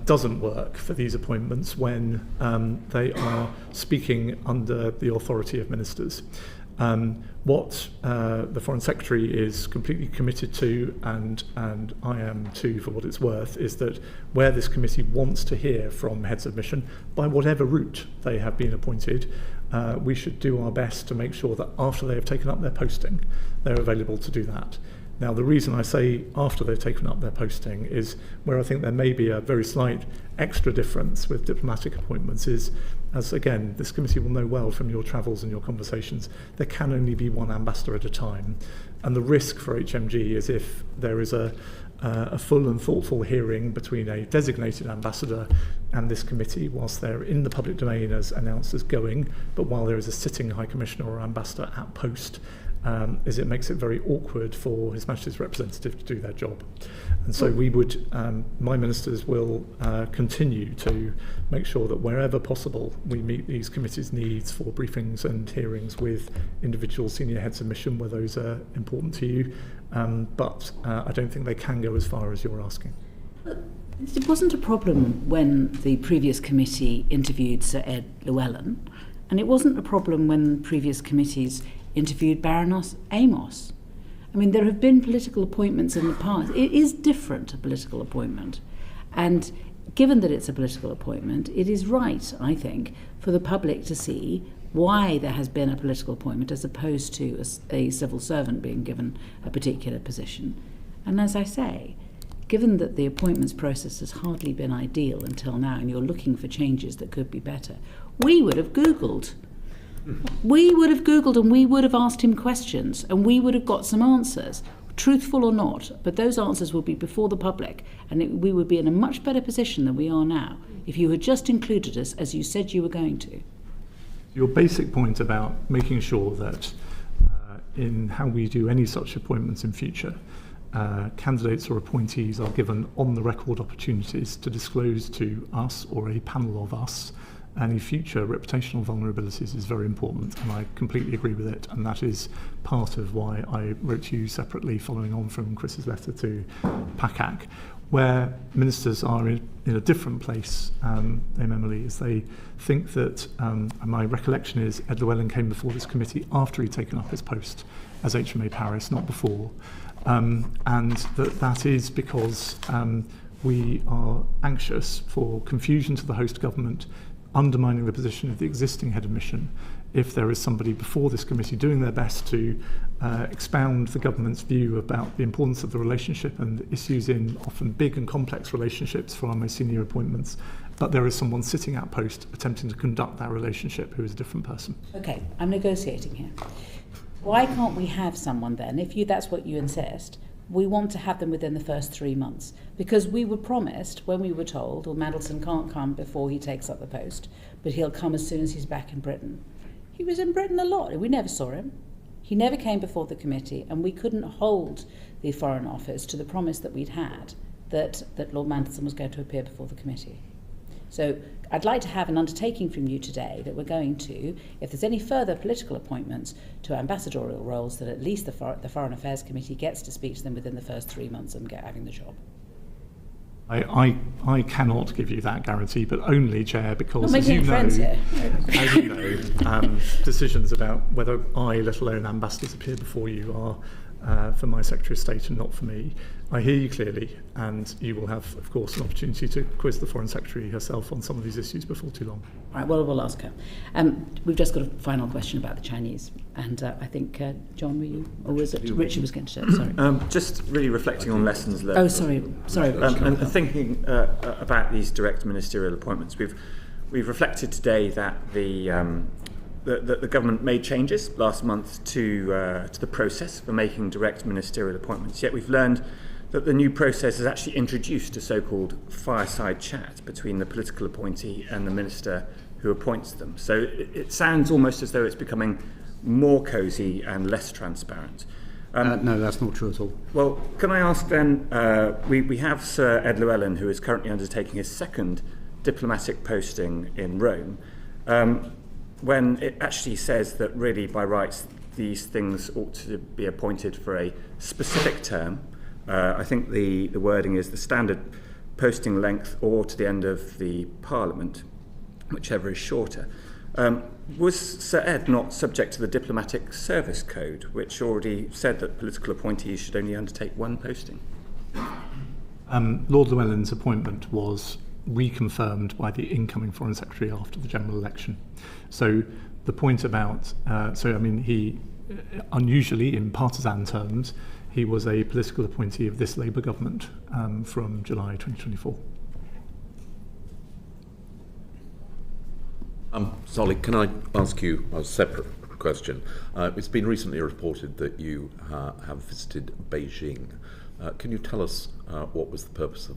doesn't work for these appointments when they are speaking under the authority of ministers. What the Foreign Secretary is completely committed to, and I am too for what it's worth, is that where this committee wants to hear from heads of mission, by whatever route they have been appointed, we should do our best to make sure that after they have taken up their posting, they're available to do that. Now, the reason I say after they've taken up their posting is where I think there may be a very slight extra difference with diplomatic appointments is, as again, this committee will know well from your travels and your conversations, there can only be one ambassador at a time. And the risk for HMG is if there is a full and thoughtful hearing between a designated ambassador and this committee, whilst they're in the public domain as announced as going, but while there is a sitting High Commissioner or ambassador at post, is it makes it very awkward for His Majesty's representative to do their job. And so we would, my ministers will continue to make sure that wherever possible we meet these committees' needs for briefings and hearings with individual senior heads of mission where those are important to you, but I don't think they can go as far as you're asking. It wasn't a problem when the previous committee interviewed Sir Ed Llewellyn, and it wasn't a problem when previous committees interviewed Baroness Amos. I mean, there have been political appointments in the past. It is different, a political appointment. And given that it's a political appointment, it is right, I think, for the public to see why there has been a political appointment as opposed to a civil servant being given a particular position. And as I say, given that the appointments process has hardly been ideal until now and you're looking for changes that could be better, we would have Googled. We would have Googled and we would have asked him questions and we would have got some answers, truthful or not, but those answers would be before the public and we would be in a much better position than we are now if you had just included us as you said you were going to. Your basic point about making sure that in how we do any such appointments in future, candidates or appointees are given on-the-record opportunities to disclose to us or a panel of us any future reputational vulnerabilities is very important, and I completely agree with it, and that is part of why I wrote to you separately following on from Chris's letter to PACAC, where ministers are in a different place, Emily, is they think that, and my recollection is Ed Llewellyn came before this committee after he'd taken up his post as HMA Paris, not before, and that is because we are anxious for confusion to the host government, undermining the position of the existing head of mission if there is somebody before this committee doing their best to expound the government's view about the importance of the relationship and issues in often big and complex relationships for our most senior appointments, but there is someone sitting at post attempting to conduct that relationship who is a different person. Okay, I'm negotiating here. Why can't we have someone then, if that's what you insist, we want to have them within the first 3 months, because we were promised when we were told, well, Mandelson can't come before he takes up the post, but he'll come as soon as he's back in Britain. He was in Britain a lot. We never saw him. He never came before the committee, and we couldn't hold the Foreign Office to the promise that we'd had that Lord Mandelson was going to appear before the committee. So I'd like to have an undertaking from you today that we're going to, if there's any further political appointments to ambassadorial roles, that at least the Foreign Affairs Committee gets to speak to them within the first 3 months and get having the job. I cannot give you that guarantee, but only, Chair, because as you know, decisions about whether I, let alone ambassadors, appear before you are for my Secretary of State and not for me. I hear you clearly, and you will have, of course, an opportunity to quiz the Foreign Secretary herself on some of these issues before too long. All right, well, we'll ask her. We've just got a final question about the Chinese, and I think, John, were you, or was it Richard was going to say it? Sorry. Just really reflecting on lessons learned. Oh, sorry. And thinking about these direct ministerial appointments, we've reflected today that the government made changes last month to the process for making direct ministerial appointments. Yet we've learned that the new process has actually introduced a so-called fireside chat between the political appointee and the minister who appoints them. So it sounds almost as though it's becoming more cosy and less transparent. No, that's not true at all. Well, can I ask then, we have Sir Ed Llewellyn, who is currently undertaking his second diplomatic posting in Rome, when it actually says that really by rights these things ought to be appointed for a specific term. I think the wording is the standard posting length or to the end of the Parliament, whichever is shorter. Was Sir Ed not subject to the Diplomatic Service Code, which already said that political appointees should only undertake one posting? Lord Llewellyn's appointment was reconfirmed by the incoming Foreign Secretary after the general election. So the point about, he unusually in partisan terms, he was a political appointee of this Labour government from July 2024. Solly, can I ask you a separate question? It's been recently reported that you have visited Beijing. Can you tell us what was the purpose of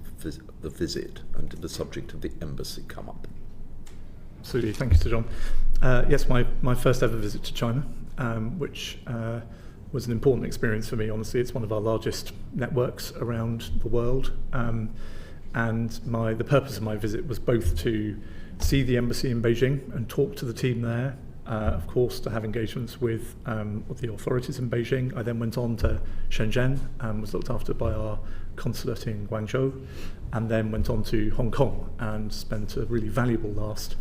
the visit, and did the subject of the embassy come up? Absolutely, thank you, Sir John. Yes, my first ever visit to China, which was an important experience for me, honestly. It's one of our largest networks around the world. And the purpose of my visit was both to see the embassy in Beijing and talk to the team there, of course, to have engagements with the authorities in Beijing. I then went on to Shenzhen and was looked after by our consulate in Guangzhou, and then went on to Hong Kong and spent a really valuable last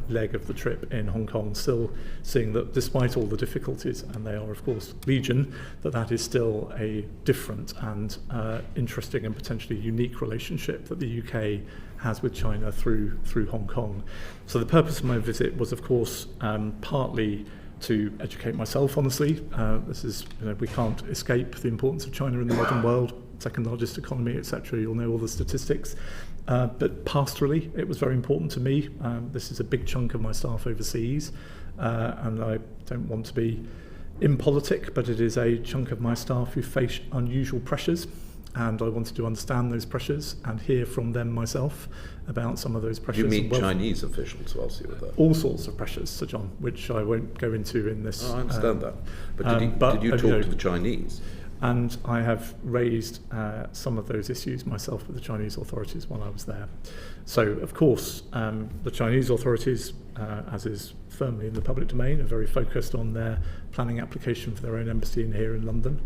leg of the trip in Hong Kong, still seeing that despite all the difficulties, and they are of course legion, that is still a different and interesting and potentially unique relationship that the UK has with China through Hong Kong. So the purpose of my visit was of course partly to educate myself, honestly. This is, we can't escape the importance of China in the modern world, second largest economy, etc. You'll know all the statistics. But pastorally, it was very important to me. This is a big chunk of my staff overseas, and I don't want to be impolitic, but it is a chunk of my staff who face unusual pressures, and I wanted to understand those pressures and hear from them myself about some of those pressures. You meet Chinese officials whilst you were there? All sorts of pressures, Sir John, which I won't go into in this. I understand that. But did you talk to the Chinese? And I have raised some of those issues myself with the Chinese authorities while I was there. So, of course, the Chinese authorities, as is firmly in the public domain, are very focused on their planning application for their own embassy in here in London.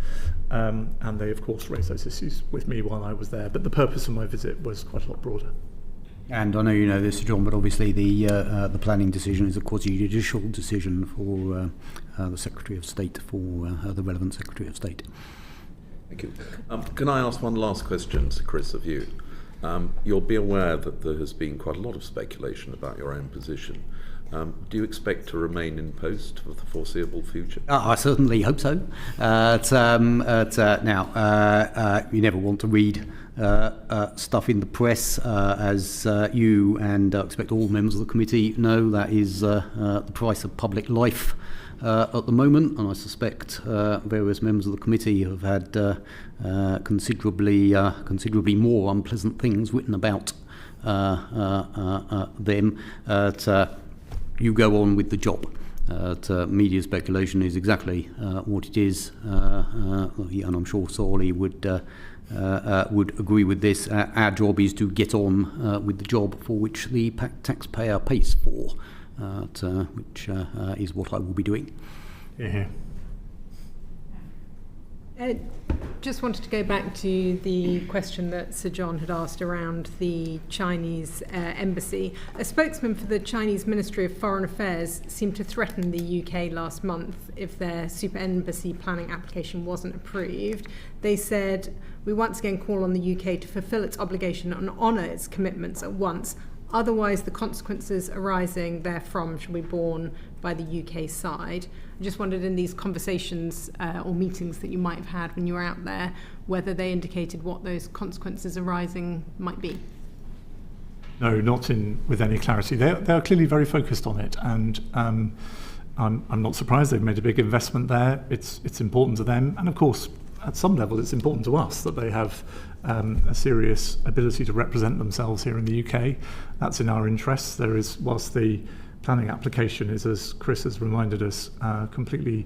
And they, of course, raised those issues with me while I was there. But the purpose of my visit was quite a lot broader. And I know you know this, John, but obviously the planning decision is a quasi-judicial decision for the Secretary of State, for the relevant Secretary of State. Thank you. Can I ask one last question, Sir Chris, of you? You'll be aware that there has been quite a lot of speculation about your own position. Do you expect to remain in post for the foreseeable future? I certainly hope so. Now, you never want to read stuff in the press, as you and I expect all members of the committee know. That is the price of public life at the moment, and I suspect various members of the committee have had considerably more unpleasant things written about them. You go on with the job. Media speculation is exactly what it is, and I'm sure Solly would agree with this. Our job is to get on with the job for which the taxpayer pays for, which is what I will be doing. Yeah. Just wanted to go back to the question that Sir John had asked around the Chinese embassy. A spokesman for the Chinese Ministry of Foreign Affairs seemed to threaten the UK last month if their super embassy planning application wasn't approved. They said, "We once again call on the UK to fulfil its obligation and honour its commitments at once. Otherwise, the consequences arising therefrom shall be borne by the UK side." I just wondered, in these conversations or meetings that you might have had when you were out there, whether they indicated what those consequences arising might be. No, not with any clarity. They are clearly very focused on it, and I'm not surprised they've made a big investment there. It's important to them, and of course, at some level, it's important to us that they have a serious ability to represent themselves here in the UK. That's in our interests. There is, whilst the planning application is, as Chris has reminded us, completely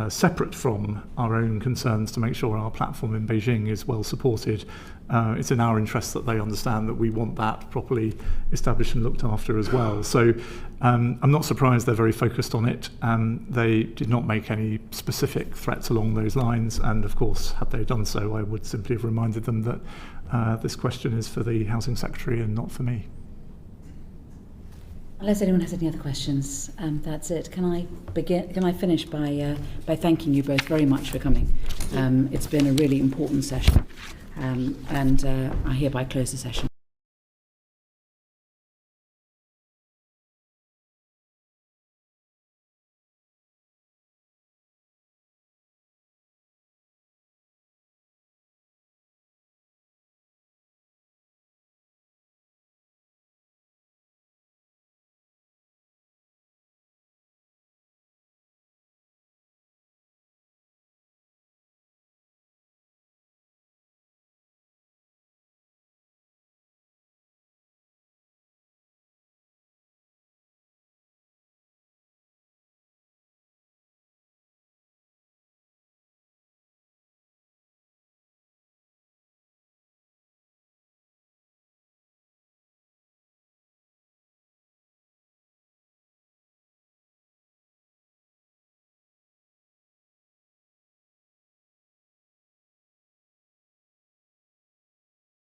separate from our own concerns to make sure our platform in Beijing is well supported. It's in our interest that they understand that we want that properly established and looked after as well. So I'm not surprised they're very focused on it. They did not make any specific threats along those lines, and of course, had they done so, I would simply have reminded them that this question is for the Housing Secretary and not for me. Unless anyone has any other questions, that's it. Can I finish by thanking you both very much for coming. It's been a really important session, and I hereby close the session.